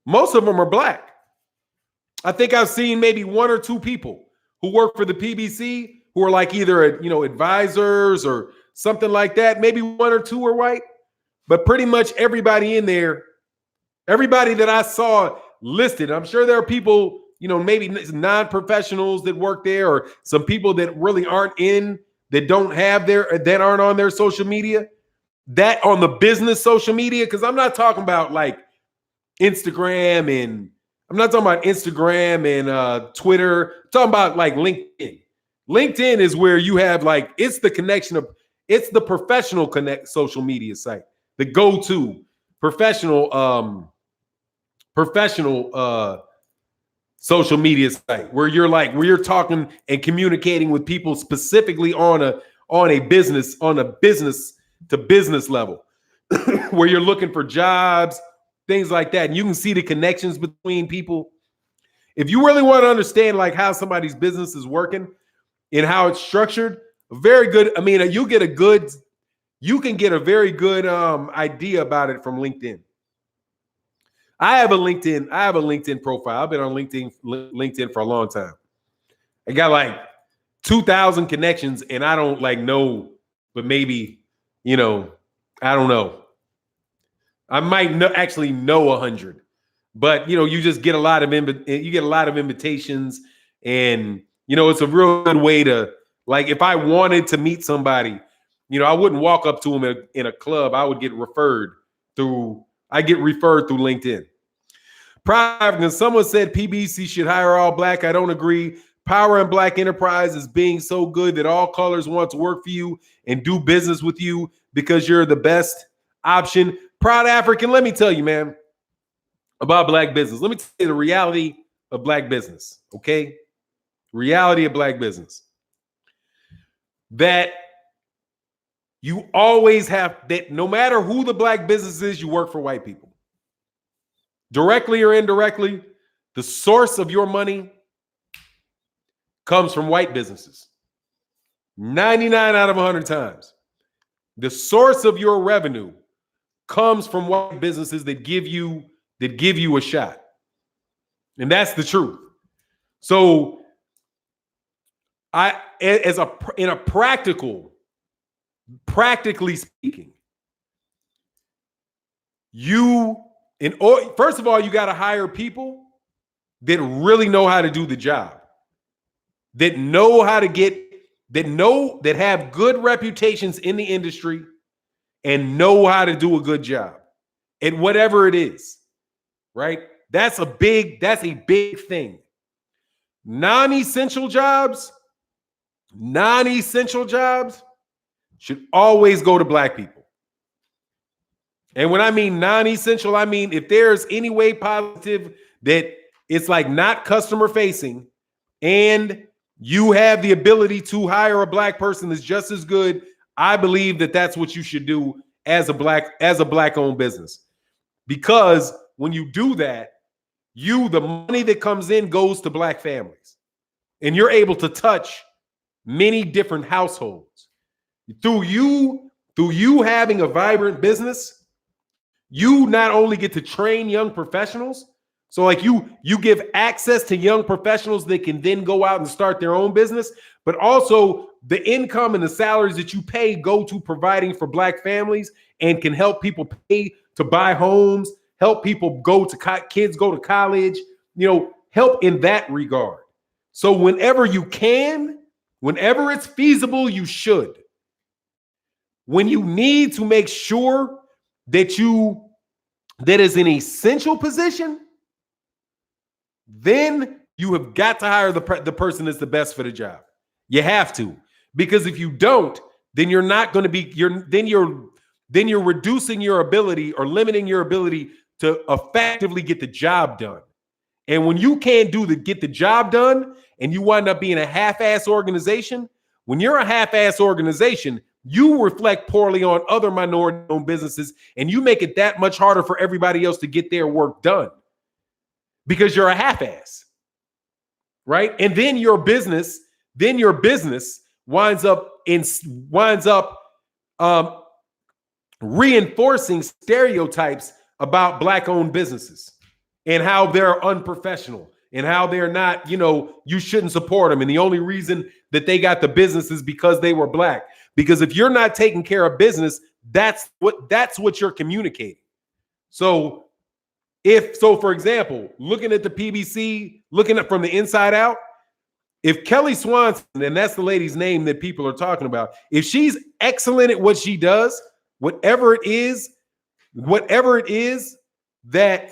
most of them are black. I think I've seen maybe one or two people who work for the PBC who are like either, advisors or something like that. Maybe one or two are white, but pretty much everybody in there, everybody that I saw listed, I'm sure there are people, maybe non-professionals that work there or some people that really aren't that aren't on their social media, that on the business social media. Cause I'm not talking about like Instagram and Twitter. I'm talking about like LinkedIn. LinkedIn is where you have like, it's the professional social media site, the go-to professional social media site where you're talking and communicating with people specifically on a business to business level where you're looking for jobs, things like that. And you can see the connections between people. If you really want to understand like how somebody's business is working and how it's structured, very good. I mean, you can get a very good idea about it from LinkedIn. I have a LinkedIn profile. I've been on LinkedIn for a long time. I got like 2,000 connections and I don't know, but maybe, I don't know. I might actually know 100, but you just get a lot of invitations, and it's a real good way to, like, if I wanted to meet somebody, I wouldn't walk up to them in a club. I would get referred through LinkedIn. Private, someone said PBC should hire all black. I don't agree. Power and Black Enterprise is being so good that all colors want to work for you and do business with you because you're the best option. Proud African, let me tell you, man, about black business. Let me tell you the reality of black business, okay? Reality of black business. That you always have, that no matter who the black business is, you work for white people. Directly or indirectly, the source of your money comes from white businesses. 99 out of 100 times. The source of your revenue comes from white businesses that give you a shot. And that's the truth. So practically speaking, first of all, you got to hire people that really know how to do the job, that have good reputations in the industry and know how to do a good job at whatever it is, right? That's a big thing. Non-essential jobs should always go to black people. And when I mean non-essential, I mean if there's any way positive that it's like not customer facing and you have the ability to hire a black person that's just as good, I believe that that's what you should do as a black owned business. Because when you do that, the money that comes in goes to black families. And you're able to touch many different households. Through you having a vibrant business, you not only get to train young professionals So like you give access to young professionals that can then go out and start their own business, but also the income and the salaries that you pay go to providing for Black families and can help people pay to buy homes, help people go to kids go to college, help in that regard. So whenever you can, whenever it's feasible, you should. When you need to make sure that is an essential position, then you have got to hire the person that's the best for the job. You have to, because if you don't, then you're not going to be then you're reducing your ability or limiting your ability to effectively get the job done. And when you can't get the job done and you wind up being a half-ass organization, when you're a half-ass organization, you reflect poorly on other minority-owned businesses, and you make it that much harder for everybody else to get their work done because you're a half-ass, right? And then your business winds up reinforcing stereotypes about Black-owned businesses and how they're unprofessional and how they're not, you shouldn't support them. And the only reason that they got the business is because they were Black. Because if you're not taking care of business, that's what you're communicating. So for example, looking at the PBC, looking at from the inside out, if Kelly Swanson, and that's the lady's name that people are talking about, if she's excellent at what she does, whatever it is that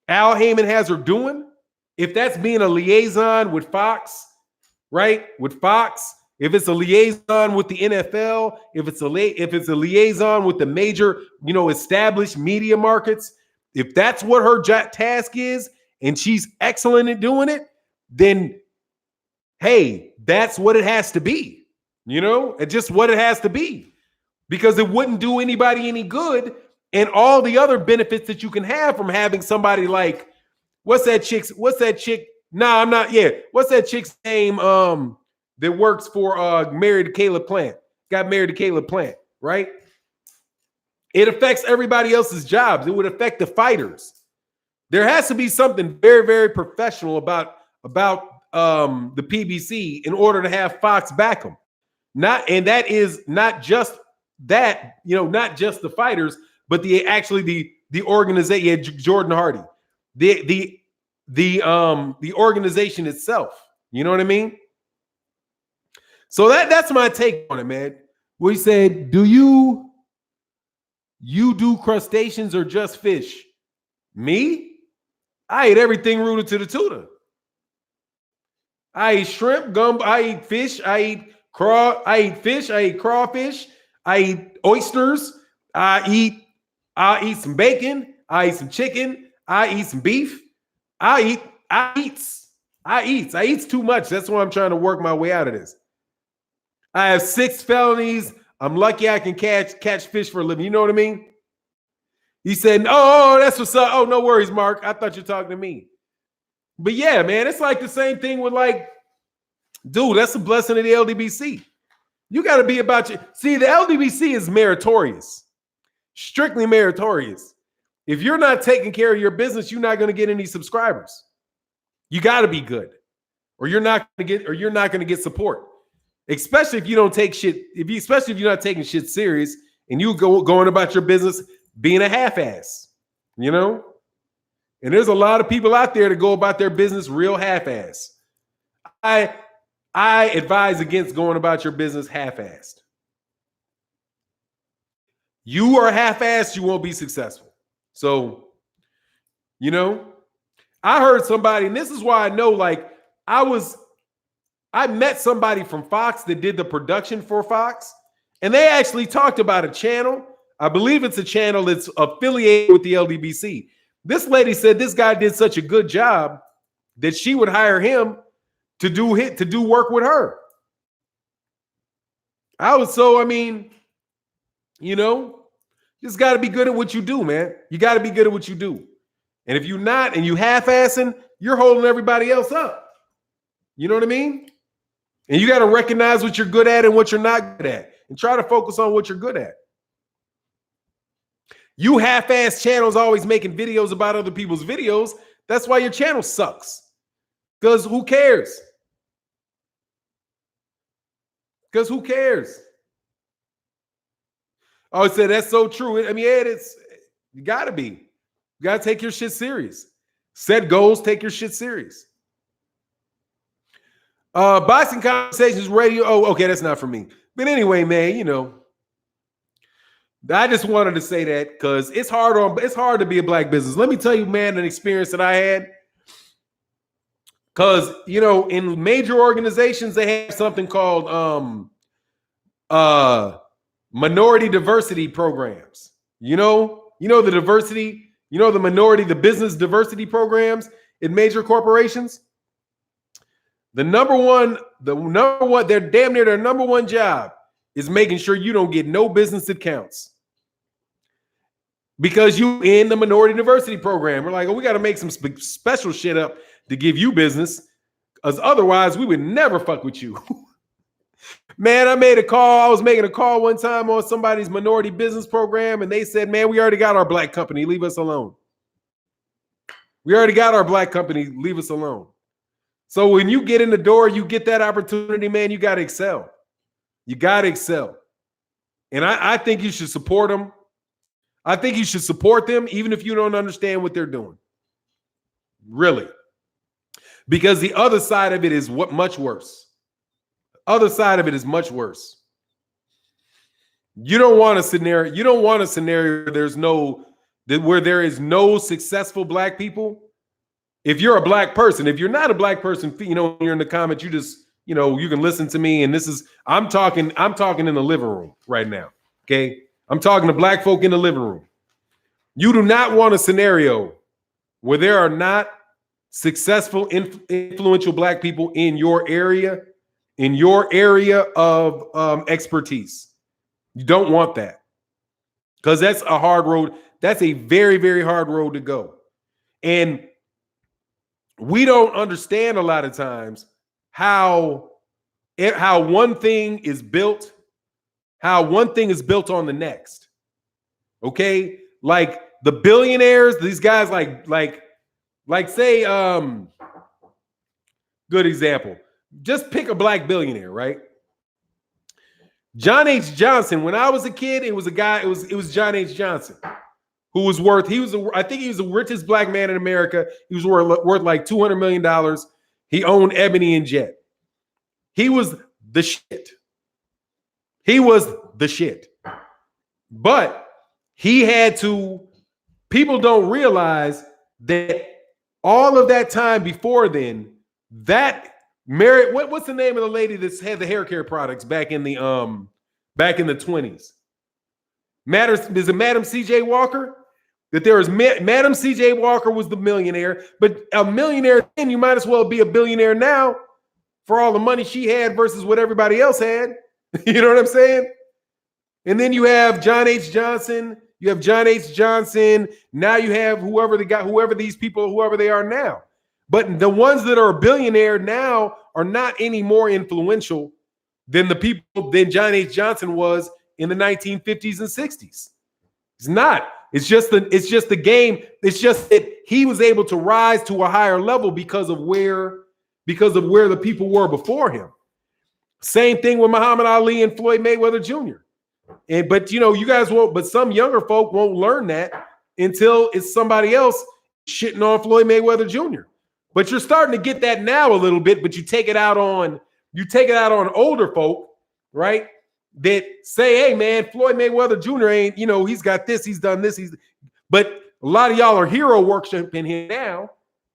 Al Heyman has her doing, if that's being a liaison with Fox, right? With Fox, if it's a liaison with the NFL, if it's a liaison with the major, established media markets, if that's what her task is and she's excellent at doing it, then hey, that's what it has to be. It's just what it has to be, because it wouldn't do anybody any good. And all the other benefits that you can have from having somebody like, what's that chick? Nah, I'm not. Yeah. What's that chick's name? That works for married to Caleb Plant. Got married to Caleb Plant, right? It affects everybody else's jobs. It would affect the fighters. There has to be something very, very professional about the PBC in order to have Fox back them. That is not just that, not just the fighters, but the organization. Yeah, Jordan Hardy, the organization itself. You know what I mean? So that's my take on it, man. We said, do you do crustaceans or just fish? Me? I eat everything rooted to the tuna. I eat shrimp, gumbo, I eat fish, I eat fish, I eat crawfish, I eat oysters, I eat some bacon, I eat some chicken, I eat some beef. I eat too much. That's why I'm trying to work my way out of this. I have 6 felonies. I'm lucky I can catch fish for a living. You know what I mean? He said, oh, that's what's up. Oh, no worries, Mark. I thought you're talking to me. But yeah, man, it's like the same thing with dude, that's a blessing of the LDBC. You got to be about you. See, the LDBC is meritorious, strictly meritorious. If you're not taking care of your business, you're not going to get any subscribers. You got to be good, or you're not going to get support. Especially if you don't take shit. Especially if you're not taking shit serious and you going about your business being a half-ass. And there's a lot of people out there that go about their business real half-ass. I advise against going about your business half-assed. You are half-assed, you won't be successful. So, I heard somebody, and this is why I know, I met somebody from Fox that did the production for Fox, and they actually talked about a channel. I believe it's a channel that's affiliated with the LDBC. This lady said this guy did such a good job that she would hire him to do work with her. You just got to be good at what you do, man. You got to be good at what you do. And if you're not, and you half-assing, you're holding everybody else up. You know what I mean? And you got to recognize what you're good at and what you're not good at, and try to focus on what you're good at. You half-ass channels always making videos about other people's videos. That's why your channel sucks. Because who cares? Because who cares? Oh, I said that's so true. I mean, yeah, it's you gotta be. You gotta take your shit serious. Set goals, take your shit serious. Boxing Conversations Radio. Oh, okay, that's not for me. But anyway, man, you know, I just wanted to say that because it's hard to be a black business. Let me tell you, man, an experience that I had. Because, you know, in major organizations, they have something called minority diversity programs. You know the diversity, the minority, the business diversity programs in major corporations. Their number one, their damn near their number one job is making sure you don't get no business that counts. Because you in the minority diversity program. We're like, oh, we got to make some special shit up to give you business, because otherwise we would never fuck with you. Man, I made a call. I was making a call one time on somebody's minority business program, and they said, man, we already got our black company. Leave us alone. We already got our black company. Leave us alone. So when you get in the door, you get that opportunity, man, you got to excel. You got to excel. And I think you should support them. I think you should support them even if you don't understand what they're doing. Really. Because the other side of it is much worse. Other side of it is much worse. You don't want a scenario. You don't want a scenario where there is no successful black people. If you're a black person, if you're not a black person, you're in the comments, you just, you can listen to me. And I'm talking in the living room right now. Okay. I'm talking to black folk in the living room. You do not want a scenario where there are not successful, influential black people in your area of expertise. You don't want that, because that's a hard road. That's a very, very hard road to go. And we don't understand a lot of times how one thing is built, on the next. Okay? Like the billionaires, these guys like say, good example. Just pick a black billionaire, right? John H. Johnson. When I was a kid, it was John H. Johnson, who was I think he was the richest black man in America. He was worth like $200 million. He owned Ebony and Jet. He was the shit. But people don't realize that all of that time before then, what's the name of the lady that's had the hair care products back in the 20s? Is it Madam C.J. Walker? That there was Madam C.J. Walker was the millionaire, but a millionaire then, you might as well be a billionaire now for all the money she had versus what everybody else had. You know what I'm saying? And then you have John H. Johnson. You have John H. Johnson. Now you have whoever they are now. But the ones that are a billionaire now are not any more influential than John H. Johnson was in the 1950s and 60s. It's not. It's just the game. It's just that he was able to rise to a higher level because of where the people were before him. Same thing with Muhammad Ali and Floyd Mayweather Jr. But you guys won't. But some younger folk won't learn that until it's somebody else shitting on Floyd Mayweather Jr. But you're starting to get that now a little bit. But you take it out on older folk, right? That say, hey man, Floyd Mayweather Jr. ain't, he's got this, he's done this, but a lot of y'all are hero worshiping him now,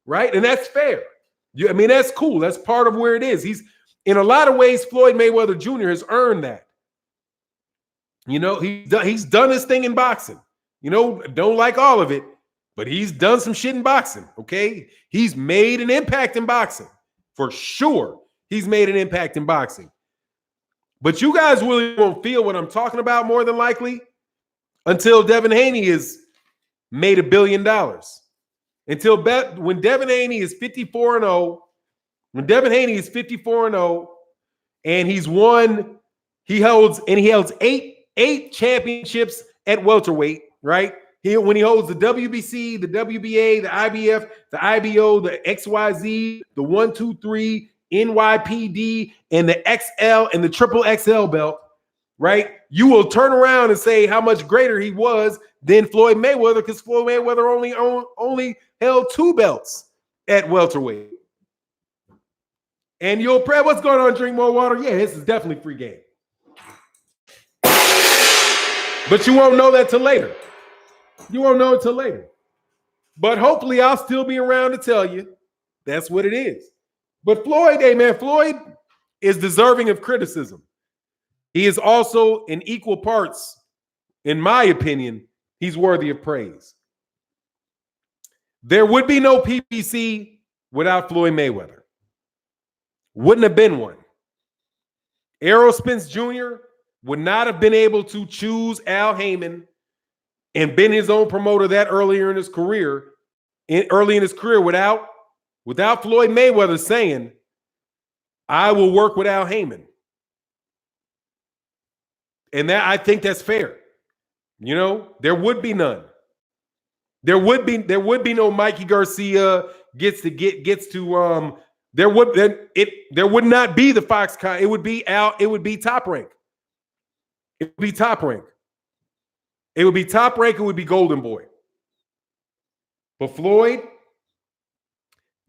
right? And that's fair. That's cool. That's part of where it is. He's, in a lot of ways, Floyd Mayweather Jr. has earned that. He's done his thing in boxing. Don't like all of it, but he's done some shit in boxing. Okay, he's made an impact in boxing for sure. He's made an impact in boxing. But you guys really won't feel what I'm talking about more than likely until Devin Haney is made $1 billion. When Devin Haney is 54-0, and he holds eight championships at welterweight, right? when he holds the WBC, the WBA, the IBF, the IBO, the XYZ, the 1, 2, 3, NYPD, and the XL and the triple XL belt, right? You will turn around and say how much greater he was than Floyd Mayweather, because Floyd Mayweather only held 2 belts at welterweight. And you'll pray, what's going on? Drink more water. Yeah, this is definitely free game. But you won't know that till later. You won't know it till later. But hopefully I'll still be around to tell you that's what it is. But Floyd, hey man, Floyd is deserving of criticism. He is also in equal parts, in my opinion, he's worthy of praise. There would be no PBC without Floyd Mayweather. Wouldn't have been one. Errol Spence Jr. would not have been able to choose Al Heyman and been his own promoter that early in his career without Floyd Mayweather saying, I will work with Al Heyman. And that, I think that's fair. You know, there would be none. There would be no Mikey Garcia there would not be the Foxconn. It would be Top Rank. It would be Top Rank. It would be Top Rank. It would be Golden Boy. But Floyd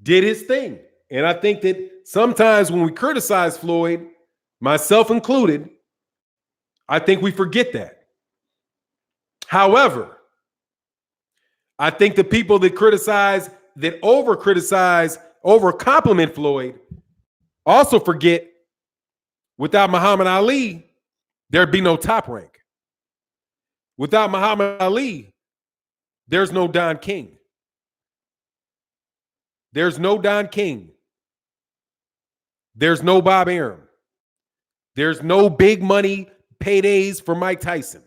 did his thing. And I think that sometimes when we criticize Floyd, myself included, I think we forget that. However, I think the people that over-compliment Floyd also forget without Muhammad Ali, there'd be no Top Rank. Without Muhammad Ali, there's no Don King. There's no Don King. There's no Bob Arum. There's no big money paydays for Mike Tyson.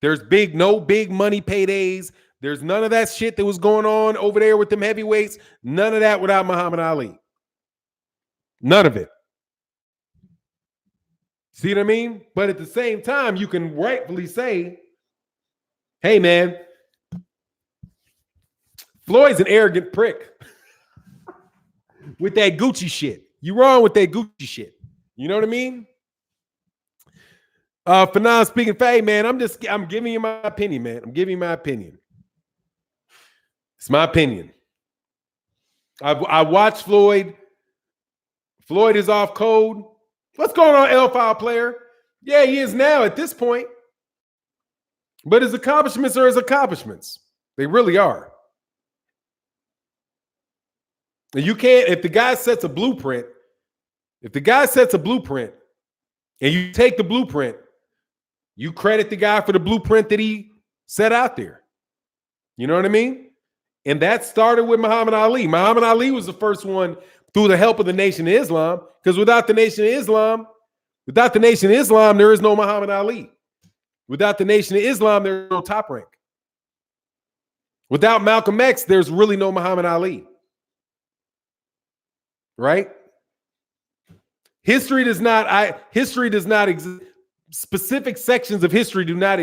There's no big money paydays. There's none of that shit that was going on over there with them heavyweights. None of that without Muhammad Ali. None of it. See what I mean? But at the same time, you can rightfully say, hey, man, Floyd's an arrogant prick with that Gucci shit. You wrong with that Gucci shit. You know what I mean? Fannon speaking, hey, man, I'm giving you my opinion, man. I'm giving you my opinion. It's my opinion. I watched Floyd. Floyd is off code. What's going on, L-File player? Yeah, he is now at this point. But his accomplishments are his accomplishments. They really are. And you can't, if the guy sets a blueprint, and you take the blueprint, you credit the guy for the blueprint that he set out there. You know what I mean? And that started with Muhammad Ali. Muhammad Ali was the first one through the help of the Nation of Islam, because without the Nation of Islam, there is no Muhammad Ali. Without the Nation of Islam, there's no Top Rank. Without Malcolm X, there's really no Muhammad Ali. Right? History does not exist. Specific sections of history do not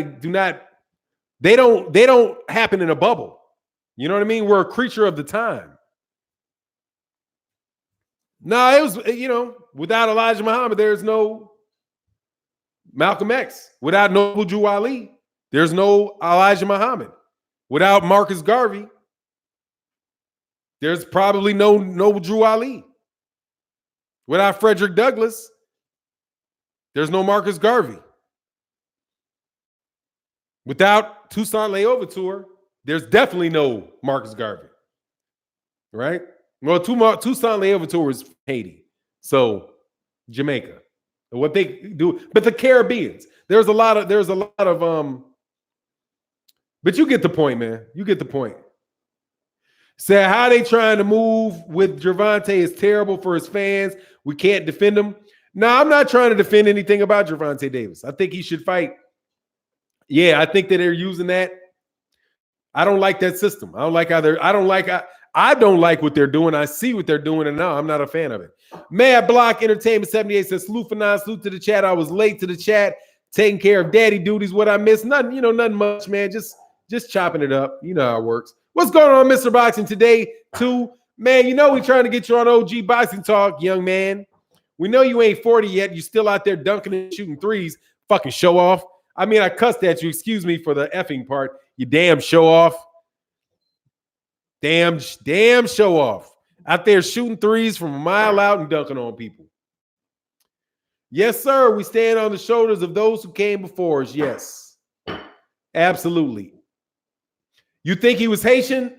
they don't happen in a bubble. You know what I mean? We're a creature of the time. No, it was, without Elijah Muhammad, there's no Malcolm X. Without Noble Drew Ali, there's no Elijah Muhammad. Without Marcus Garvey, there's probably no Noble Drew Ali. Without Frederick Douglass, there's no Marcus Garvey. Without Toussaint Louverture, there's definitely no Marcus Garvey. Right? Well, Toussaint Louverture was Haiti. So Jamaica. What they do, but the Caribbeans. There's a lot of but you get the point, man. You get the point. Say how they trying to move with Gervonta is terrible for his fans. We can't defend him. No, I'm not trying to defend anything about Gervonta Davis. I think he should fight. Yeah, I think that they're using that. I don't like that system. I don't like what they're doing. I see what they're doing, and now I'm not a fan of it. Mad Block Entertainment 78 says, salute for nine, salute to the chat. I was late to the chat, taking care of daddy duties. What I missed, nothing much, man. Just Just chopping it up. You know how it works. What's going on, Mr. Boxing today, too? Man, you know we're trying to get you on OG Boxing Talk, young man. We know you ain't 40 yet. You still out there dunking and shooting threes. Fucking show off. I mean, I cussed at you. Excuse me for the effing part. You damn show off. Damn show off. Out there shooting threes from a mile out and dunking on people. Yes, sir. We stand on the shoulders of those who came before us. Yes. Absolutely. You think he was Haitian?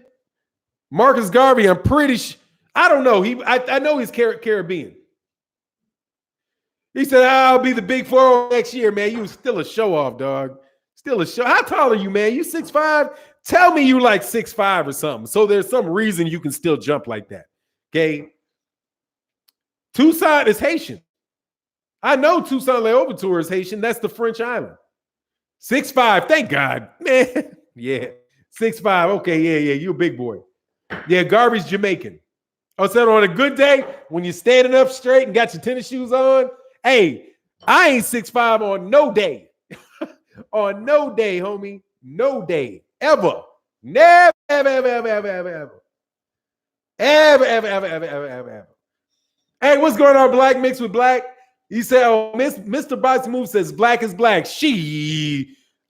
Marcus Garvey, I'm pretty I don't know. I know he's Caribbean. He said, I'll be the big 4 next year, man. You was still a show-off, dog. Still a show. How tall are you, man? You 6'5"? Tell me you like 6'5" or something. So there's some reason you can still jump like that. Okay? Tucson is Haitian. I know Tucson L'Ouverture is Haitian. That's the French island. 6'5". Thank God. Man. Yeah. 6'5". Okay, yeah. You a big boy. Yeah, Garvey's Jamaican. I said on a good day, when you're standing up straight and got your tennis shoes on, hey, I ain't 6'5" on no day. On no day, homie. No day. Ever. Never, ever. Ever. Hey, what's going on, Black Mixed with Black? He said, oh, Mr. Box Move says black is black.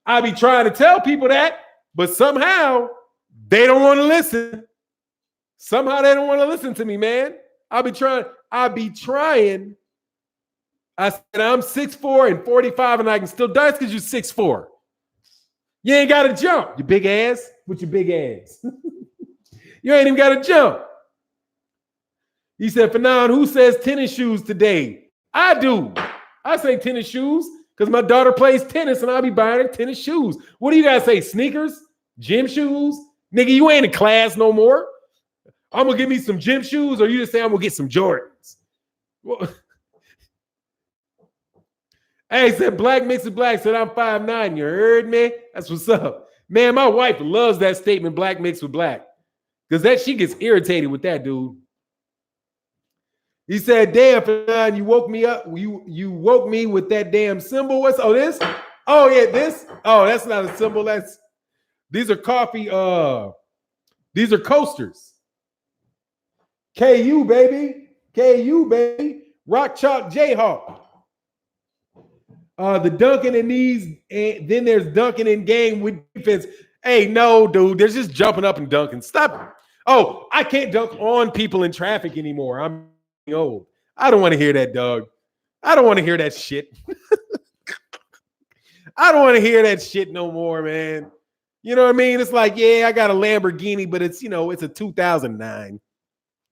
I be trying to tell people that, but somehow they don't want to listen. Somehow they don't want to listen to me, man. I be trying. I said, I'm 6'4" and 45, and I can still dance because you're 6'4". You ain't got to jump, you big ass, with your big ass. You ain't even got to jump. He said, Fannon, who says tennis shoes today? I do. I say tennis shoes because my daughter plays tennis, and I'll be buying her tennis shoes. What do you guys say, sneakers? Gym shoes? Nigga, you ain't in class no more. I'm going to get me some gym shoes, or you just say I'm going to get some Jordans. Well, hey, said Black Mixed with Black said I'm 5'9". You heard me? That's what's up. Man, my wife loves that statement, Black Mixed with Black. Because she gets irritated with that, dude. He said, damn, Fannon, you woke me up. You woke me with that damn symbol. What's this? Oh, yeah, this. Oh, that's not a symbol. These are coffee. These are coasters. KU, baby. Rock Chalk Jayhawk. The dunking in these, and then there's dunking in game with defense. Hey, no, dude, there's just jumping up and dunking. Stop. Oh, I can't dunk on people in traffic anymore. I'm old. I don't want to hear that, dog. I don't want to hear that shit. I don't want to hear that shit no more, man. You know what I mean? It's like, yeah, I got a Lamborghini, but it's, it's a 2009.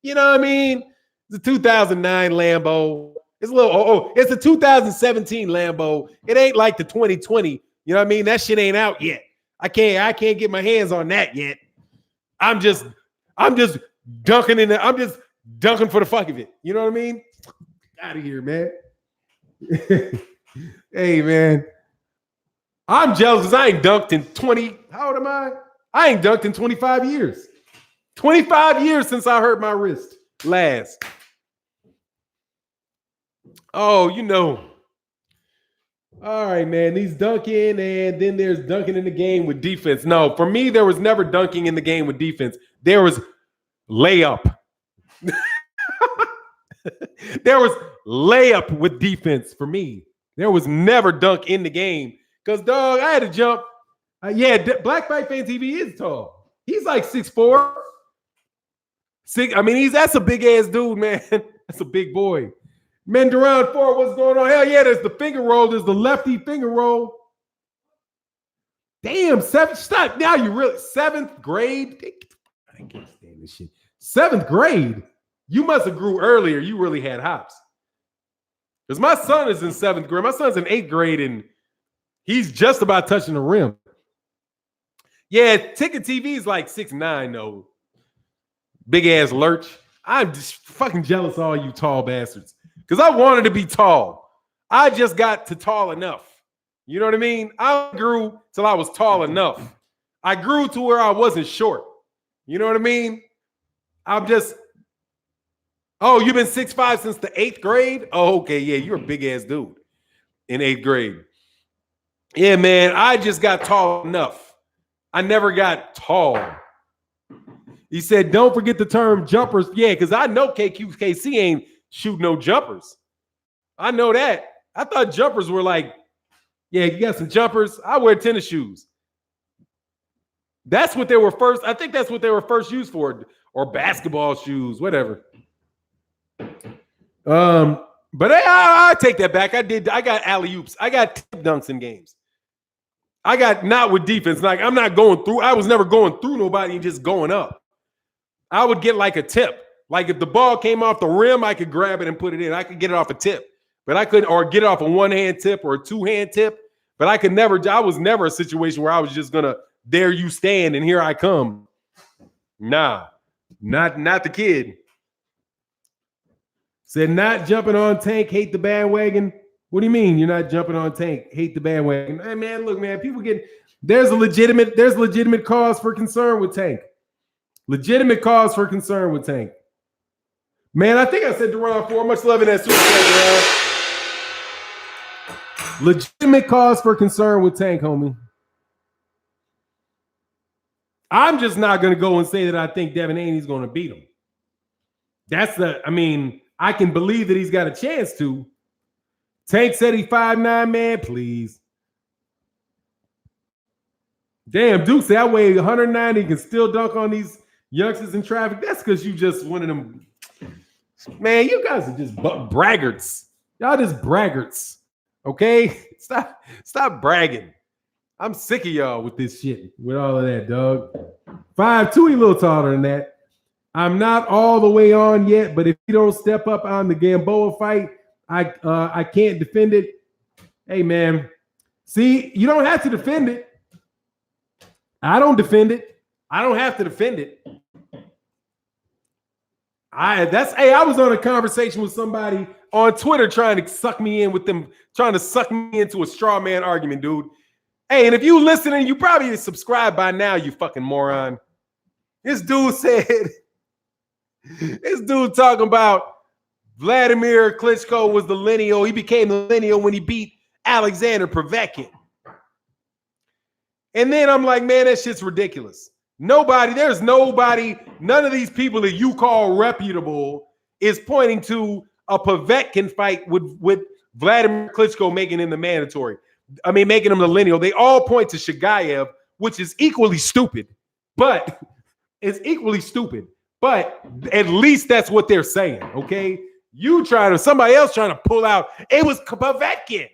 You know what I mean? It's a 2009 Lambo. It's a little, it's a 2017 Lambo. It ain't like the 2020. You know what I mean? That shit ain't out yet. I can't get my hands on that yet. I'm just dunking I'm just dunking for the fuck of it. You know what I mean? Out of here, man. Hey, man. I'm jealous because I ain't dunked in 20. How old am I? I ain't dunked in 25 years. 25 years since I hurt my wrist last. Oh, All right, man. These dunking, and then there's dunking in the game with defense. No, for me, there was never dunking in the game with defense. There was layup. There was layup with defense for me. There was never dunk in the game. Because, dog, I had to jump. Black Fight Fan TV is tall. He's like 6'4". That's a big-ass dude, man. That's a big boy. Mendoran 4, what's going on? Hell yeah, there's the finger roll. There's the lefty finger roll. Damn, stop. Now you really, 7th grade? I can't stand this shit. 7th grade? You must have grew earlier. You really had hops. Because my son is in 7th grade. My son's in 8th grade, and he's just about touching the rim. Yeah, Ticket TV is like 6'9", though. Big-ass lurch. I'm just fucking jealous of all you tall bastards. Because I wanted to be tall. I just got to tall enough. You know what I mean? I grew till I was tall enough. I grew to where I wasn't short. You know what I mean? I'm just... Oh, you've been 6'5" since the 8th grade? Oh, okay. Yeah, you're a big-ass dude in 8th grade. Yeah, man, I just got tall enough. I never got tall. He said, don't forget the term jumpers. Yeah, because I know KC ain't shooting no jumpers. I know that. I thought jumpers were like, yeah, you got some jumpers. I wear tennis shoes. That's what they were first. I think that's what they were first used for, or basketball shoes, whatever. But I take that back. I got alley-oops. I got tip dunks in games. I got not with defense. Like I'm not going through. I was never going through nobody and just going up. I would get like a tip. Like if the ball came off the rim, I could grab it and put it in. I could get it off a tip, but I couldn't, or get it off a one-hand tip or a two-hand tip. But I could never. I was never a situation where I was just gonna there you stand and here I come. Nah, not the kid. Said not jumping on Tank, hate the bandwagon. What do you mean you're not jumping on Tank, hate the bandwagon? Hey man, look, man, people get there's legitimate cause for concern with Tank. Legitimate cause for concern with Tank. Man, I think I said Deron 4. Much love in that super chat, Deron. Legitimate cause for concern with Tank, homie. I'm just not going to go and say that I think Devin Haney's going to beat him. I can believe that he's got a chance to. Tank said he's 5'9", man, please. Damn, Duke said I weigh 190, can still dunk on these youngsters in traffic. That's because you just one of them. Man, you guys are just braggarts. Y'all just braggarts. Okay? Stop bragging. I'm sick of y'all with this shit, with all of that, dog. 5'2", he a little taller than that. I'm not all the way on yet, but if you don't step up on the Gamboa fight, I can't defend it. Hey, man. See, you don't have to defend it. I don't defend it. I don't have to defend it. I was on a conversation with somebody on Twitter trying to suck me in with them, trying to suck me into a straw man argument, dude. Hey, and if you listening, you probably subscribe by now, you fucking moron. This dude talking about Vladimir Klitschko was the lineal. He became the lineal when he beat Alexander Povetkin. And then I'm like, man, that shit's ridiculous. None of these people that you call reputable is pointing to a Povetkin fight with Vladimir Klitschko making him the mandatory. Making him the lineal. They all point to Shagayev, which is equally stupid. But it's equally stupid. But at least that's what they're saying, okay? Somebody else trying to pull out, it was Povetkin.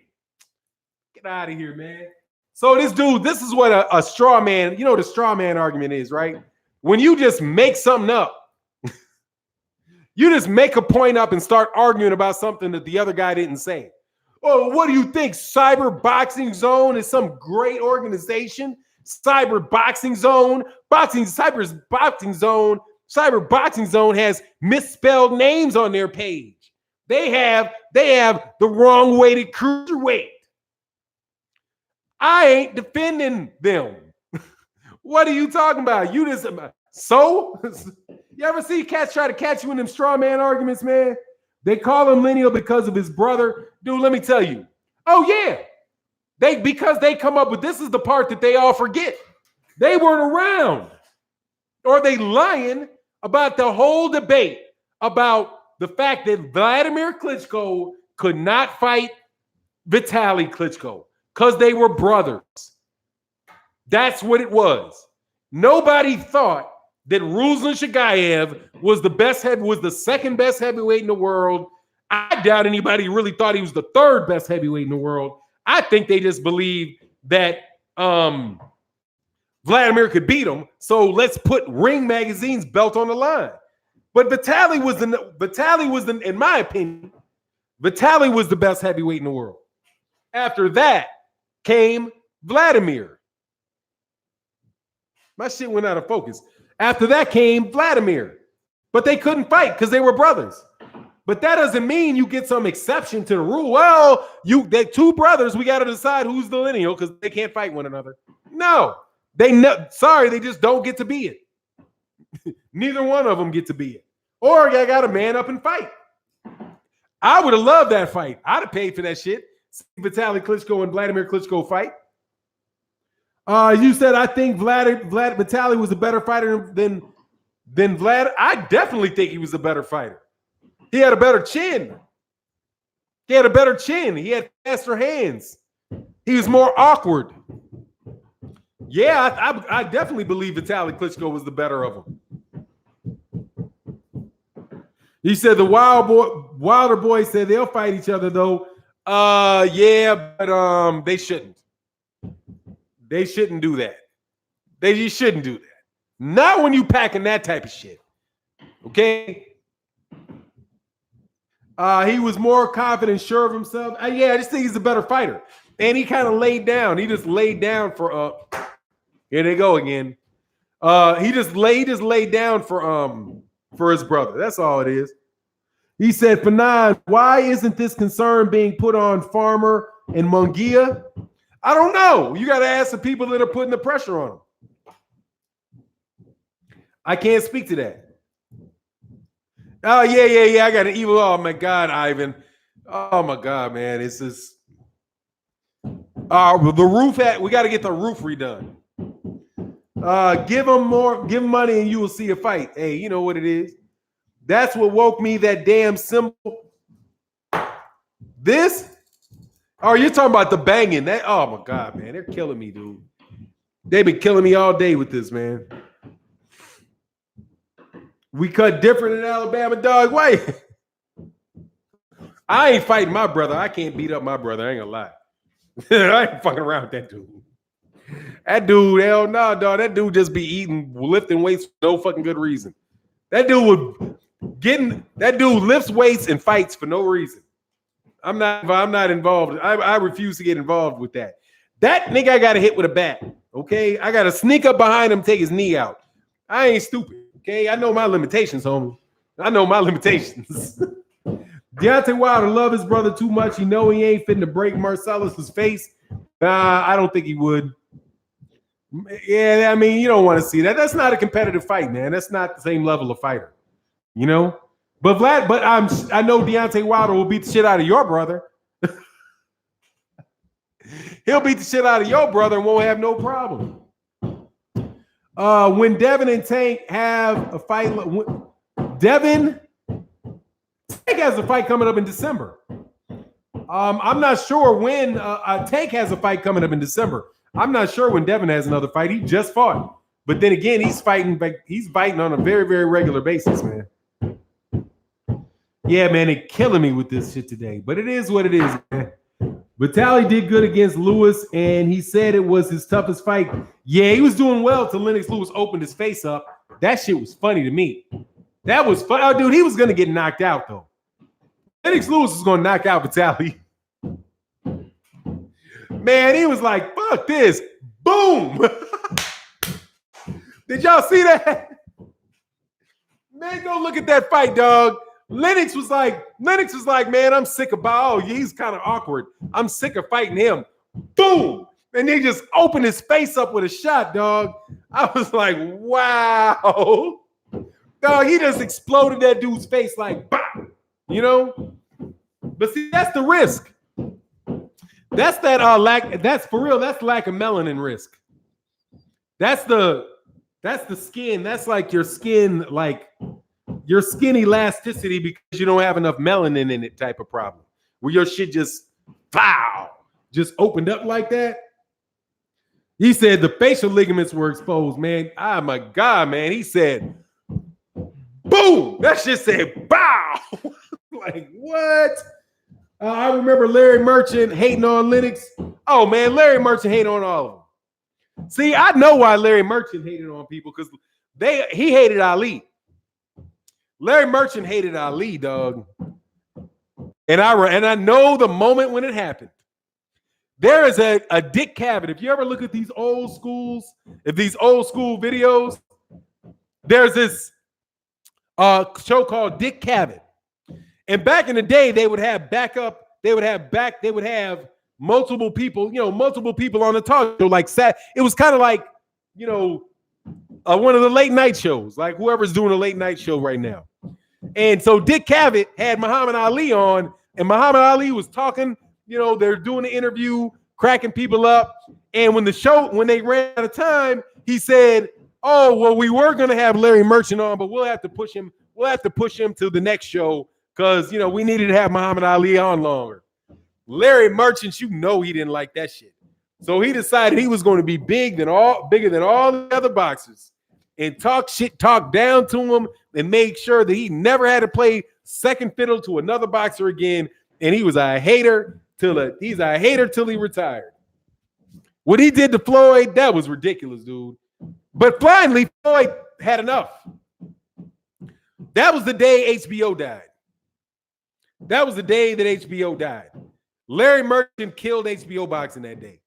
Get out of here, man. So this is what a straw man, the straw man argument is, right? When you just make something up, you just make a point up and start arguing about something that the other guy didn't say. Oh, what do you think? Cyber Boxing Zone is some great organization? Cyber Boxing Zone has misspelled names on their page. They have the wrong weighted cruiserweight. I ain't defending them. What are you talking about? You ever see cats try to catch you in them straw man arguments, man? They call him lineal because of his brother. Dude, let me tell you. Oh, yeah. Because they come up with, this is the part that they all forget. They weren't around. Or they lying about the whole debate about the fact that Vladimir Klitschko could not fight Vitaly Klitschko because they were brothers. That's what it was. Nobody thought that Ruslan Shagayev was the second best heavyweight in the world. I doubt anybody really thought he was the third best heavyweight in the world. I think they just believed that Vladimir could beat him. So let's put Ring Magazine's belt on the line. But Vitaly was in my opinion, Vitaly was the best heavyweight in the world. After that came Vladimir. My shit went out of focus. After that came Vladimir. But they couldn't fight because they were brothers. But that doesn't mean you get some exception to the rule. Well, they're two brothers. We got to decide who's the lineal because they can't fight one another. No. They just don't get to be it. Neither one of them get to be it. Or I got to man up and fight. I would have loved that fight. I'd have paid for that shit. See Vitaly Klitschko and Vladimir Klitschko fight. You said I think Vlad Vitaly was a better fighter than Vlad. I definitely think he was a better fighter. He had a better chin. He had faster hands. He was more awkward. Yeah, I definitely believe Vitaly Klitschko was the better of them. He said the Wilder boys said they'll fight each other though. Yeah, but they shouldn't. They shouldn't do that. You shouldn't do that. Not when you packing that type of shit. Okay. He was more confident, sure of himself. Yeah, I just think he's a better fighter. And he kind of laid down. He just laid down for here they go again. He just laid down for his brother. That's all it is. He said, Fannon, why isn't this concern being put on Farmer and Munguia? I don't know. You got to ask the people that are putting the pressure on him. I can't speak to that. Oh, yeah. I got an evil. Oh, my God, Ivan. Oh, my God, man. It's just. The roof we got to get the roof redone. Give him money and you will see a fight. Hey, you know what it is. That's what woke me, that damn symbol. This? Oh, you're talking about the banging. Oh, my God, man. They're killing me, dude. They've been killing me all day with this, man. We cut different in Alabama, dog. Why? I ain't fighting my brother. I can't beat up my brother. I ain't gonna lie. I ain't fucking around with that dude. That dude, hell no, dog. That dude just be lifting weights for no fucking good reason. That dude lifts weights and fights for no reason. I'm not involved. I refuse to get involved with that. That nigga I got to hit with a bat. Okay, I got to sneak up behind him, take his knee out. I ain't stupid. Okay, I know my limitations, homie. I know my limitations. Dieontay Wilder love his brother too much. He know he ain't fitting to break Marcellus's face. I don't think he would. Yeah, I mean, you don't want to see that. That's not a competitive fight, man. That's not the same level of fighter, you know. But I know Dieontay Wilder will beat the shit out of your brother. He'll beat the shit out of your brother and won't have no problem. When Devin and Tank have a fight, Tank has a fight coming up in December. I'm not sure when Tank has a fight coming up in December. I'm not sure when Devin has another fight. He just fought, but then again, he's fighting on a very, very regular basis, man. Yeah, man, they're killing me with this shit today, but it is what it is, man. Vitaly did good against Lewis, and he said it was his toughest fight. Yeah, he was doing well till Lennox Lewis opened his face up. That shit was funny to me. That was fun. Oh, dude, he was going to get knocked out, though. Lennox Lewis was going to knock out Vitaly. Man, he was like, fuck this. Boom. Did y'all see that? Man, go look at that fight, dog. Lennox was like, man, I'm sick of he's kind of awkward. I'm sick of fighting him. Boom. And he just opened his face up with a shot, dog. I was like, wow. Dog, he just exploded that dude's face like, bah, you know? But see, that's the risk. That's that's for real. That's lack of melanin risk. That's the skin. That's like your skin, like your skin elasticity because you don't have enough melanin in it type of problem. Where your shit just opened up like that. He said the facial ligaments were exposed, man. Oh my God, man. He said, boom. That shit said, bow. Like, what? I remember Larry Merchant hating on Lennox. Oh, man, Larry Merchant hated on all of them. See, I know why Larry Merchant hated on people because he hated Ali. Larry Merchant hated Ali, dog. And I know the moment when it happened. There is a Dick Cavett. If you ever look at these old school videos, there's this show called Dick Cavett. And back in the day, they would have multiple people, multiple people on the talk show. Like it was kind of like, one of the late night shows, like whoever's doing a late night show right now. And so Dick Cavett had Muhammad Ali on, and Muhammad Ali was talking, they're doing the interview, cracking people up. And when they ran out of time, he said, "Oh, well, we were gonna have Larry Merchant on, but we'll have to push him. We'll have to push him to the next show because we needed to have Muhammad Ali on longer." Larry Merchant, he didn't like that shit. So he decided he was going to be bigger than all the other boxers and talk down to him and make sure that he never had to play second fiddle to another boxer again. And he was a hater he's a hater till he retired. What he did to Floyd, that was ridiculous, dude. But finally, Floyd had enough. That was the day HBO died. That was the day that HBO died. Larry Merchant killed HBO boxing that day.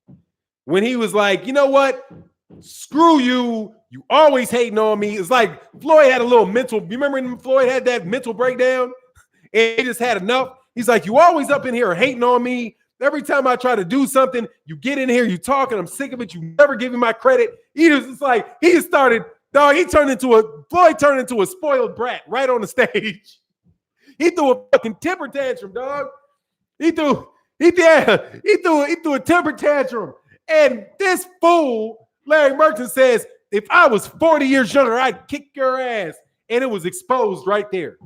When he was like, you know what? Screw you. You always hating on me. It's like Floyd had a little mental. You remember when Floyd had that mental breakdown? And he just had enough. He's like, you always up in here hating on me. Every time I try to do something, you get in here, you talk, and I'm sick of it. You never give me my credit. Floyd turned into a spoiled brat right on the stage. He threw a fucking temper tantrum, dog. He threw a temper tantrum. And this fool, Larry Merchant, says, if I was 40 years younger, I'd kick your ass. And it was exposed right there.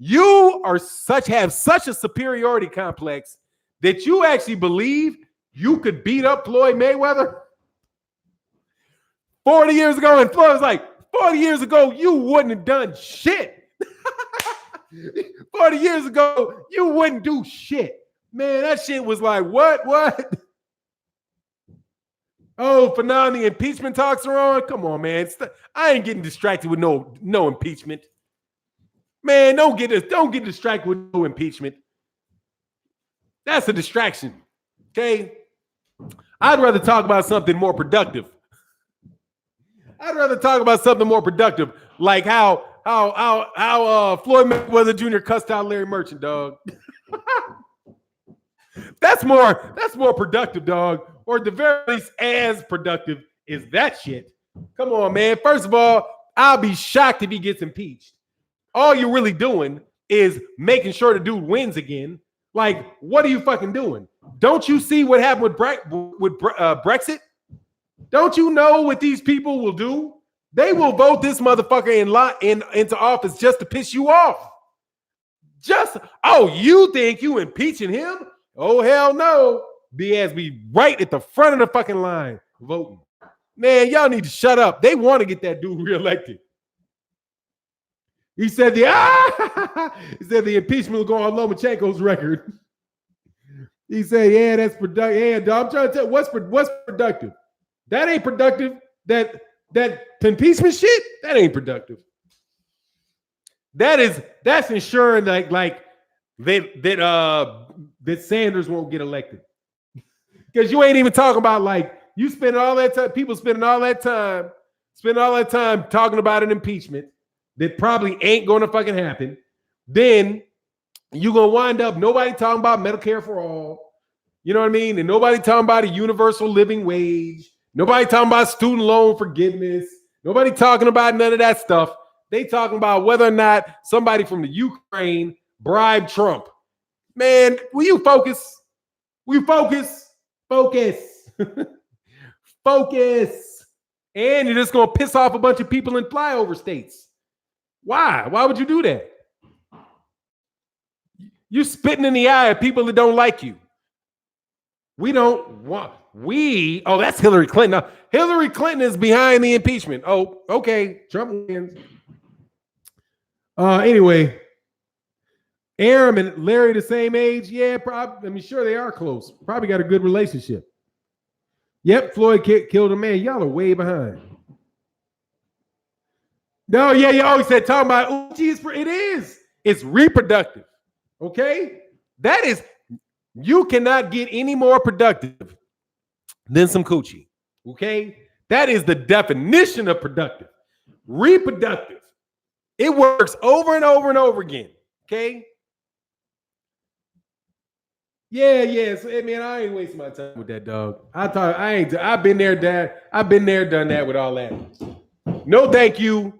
You have such a superiority complex that you actually believe you could beat up Floyd Mayweather 40 years ago. And Floyd was like, 40 years ago, you wouldn't have done shit. 40 years ago, you wouldn't do shit. Man, that shit was like, what? Oh, Fannon, the impeachment talks are on? Come on, man. I ain't getting distracted with no impeachment. Man, don't get distracted with no impeachment. That's a distraction. Okay? I'd rather talk about something more productive. Like how Floyd Mayweather Jr. cussed out Larry Merchant, dog. That's more productive, dog. Or at the very least, as productive is that shit. Come on, man. First of all, I'll be shocked if he gets impeached. All you're really doing is making sure the dude wins again. Like, what are you fucking doing? Don't you see what happened with Brexit? Don't you know what these people will do? They will vote this motherfucker into office just to piss you off. You think you impeaching him? Oh, hell no. BS be right at the front of the fucking line voting. Man, y'all need to shut up. They want to get that dude reelected. He said the impeachment will go on Lomachenko's record. He said, yeah, that's productive. Yeah, dog, I'm trying to tell you, what's productive? That ain't productive. That impeachment shit, that ain't productive. That's ensuring that Sanders won't get elected. Because you ain't even talking about you spend all that time, people spending all that time talking about an impeachment that probably ain't going to fucking happen. Then you're going to wind up nobody talking about Medicare for all. You know what I mean? And nobody talking about a universal living wage. Nobody talking about student loan forgiveness. Nobody talking about none of that stuff. They talking about whether or not somebody from the Ukraine bribed Trump. Man, will you focus? Focus. Focus. And you're just going to piss off a bunch of people in flyover states. Why? Why would you do that? You're spitting in the eye of people that don't like you. That's Hillary Clinton. Now, Hillary Clinton is behind the impeachment. Oh, okay. Trump wins. Anyway, Aram and Larry the same age? Yeah, sure they are close. Probably got a good relationship. Yep, Floyd killed a man. Y'all are way behind. No, yeah, you always said talking about, it is. It's reproductive. Okay? That is, you cannot get any more productive than some coochie. Okay? That is the definition of productive. Reproductive. It works over and over and over again. Okay? Yeah. So, man, I ain't wasting my time with that, dog. I've been there, Dad. I've been there, done that with all that. No, thank you.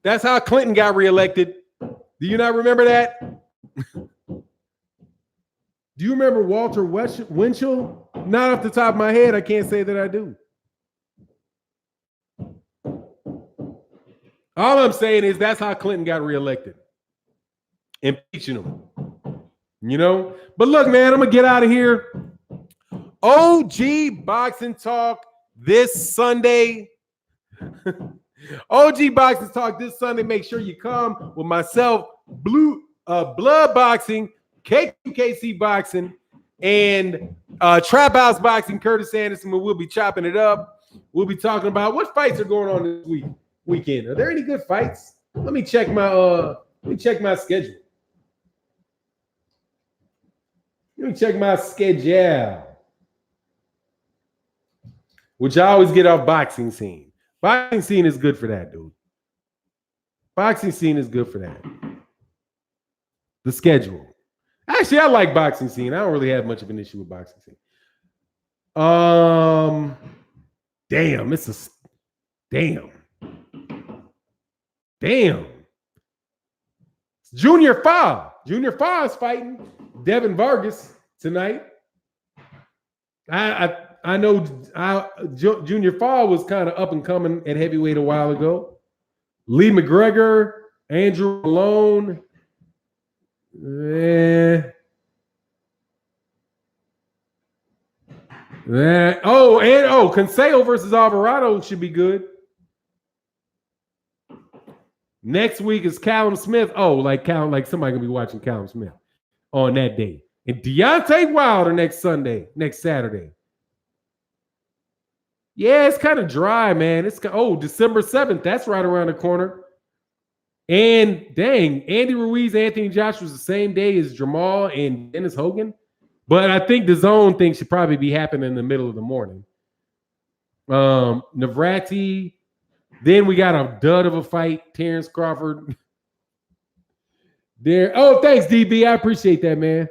That's how Clinton got reelected. Do you not remember that? Do you remember Walter Winchell? Not off the top of my head. I can't say that I do. All I'm saying is that's how Clinton got reelected. Impeaching him. You know? But look, man, I'm going to get out of here. OG Boxing Talk this Sunday. OG Boxing Talk this Sunday. Make sure you come with myself, Blood Boxing, KQKC Boxing, and Trap House Boxing, Curtis Anderson. We'll be chopping it up. We'll be talking about what fights are going on this weekend. Are there any good fights? Let me check my schedule. Let me check my schedule. Which I always get off Boxing Scene. Boxing Scene is good for that, dude. Boxing Scene is good for that. The schedule. Actually, I like Boxing Scene. I don't really have much of an issue with Boxing Scene. Damn. Junior Fa. Junior Fa is fighting Devin Vargas tonight. I know Junior Fa was kind of up and coming at heavyweight a while ago. Lee McGregor, Andrew Malone. Consejo versus Alvarado should be good. Next week is Callum Smith. Like somebody gonna be watching Callum Smith on that day. And Dieontay Wilder next Saturday. Yeah, it's kind of dry, man. December 7th. That's right around the corner. And dang, Andy Ruiz, Anthony Joshua was the same day as Jamal and Dennis Hogan. But I think the zone thing should probably be happening in the middle of the morning. Navrati. Then we got a dud of a fight. Terrence Crawford. There. Oh, thanks, DB. I appreciate that, man.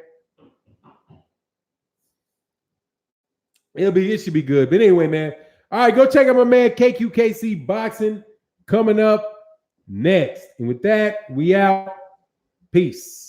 It should be good. But anyway, man. All right, go check out my man KQKC Boxing coming up next. And with that, we out. Peace.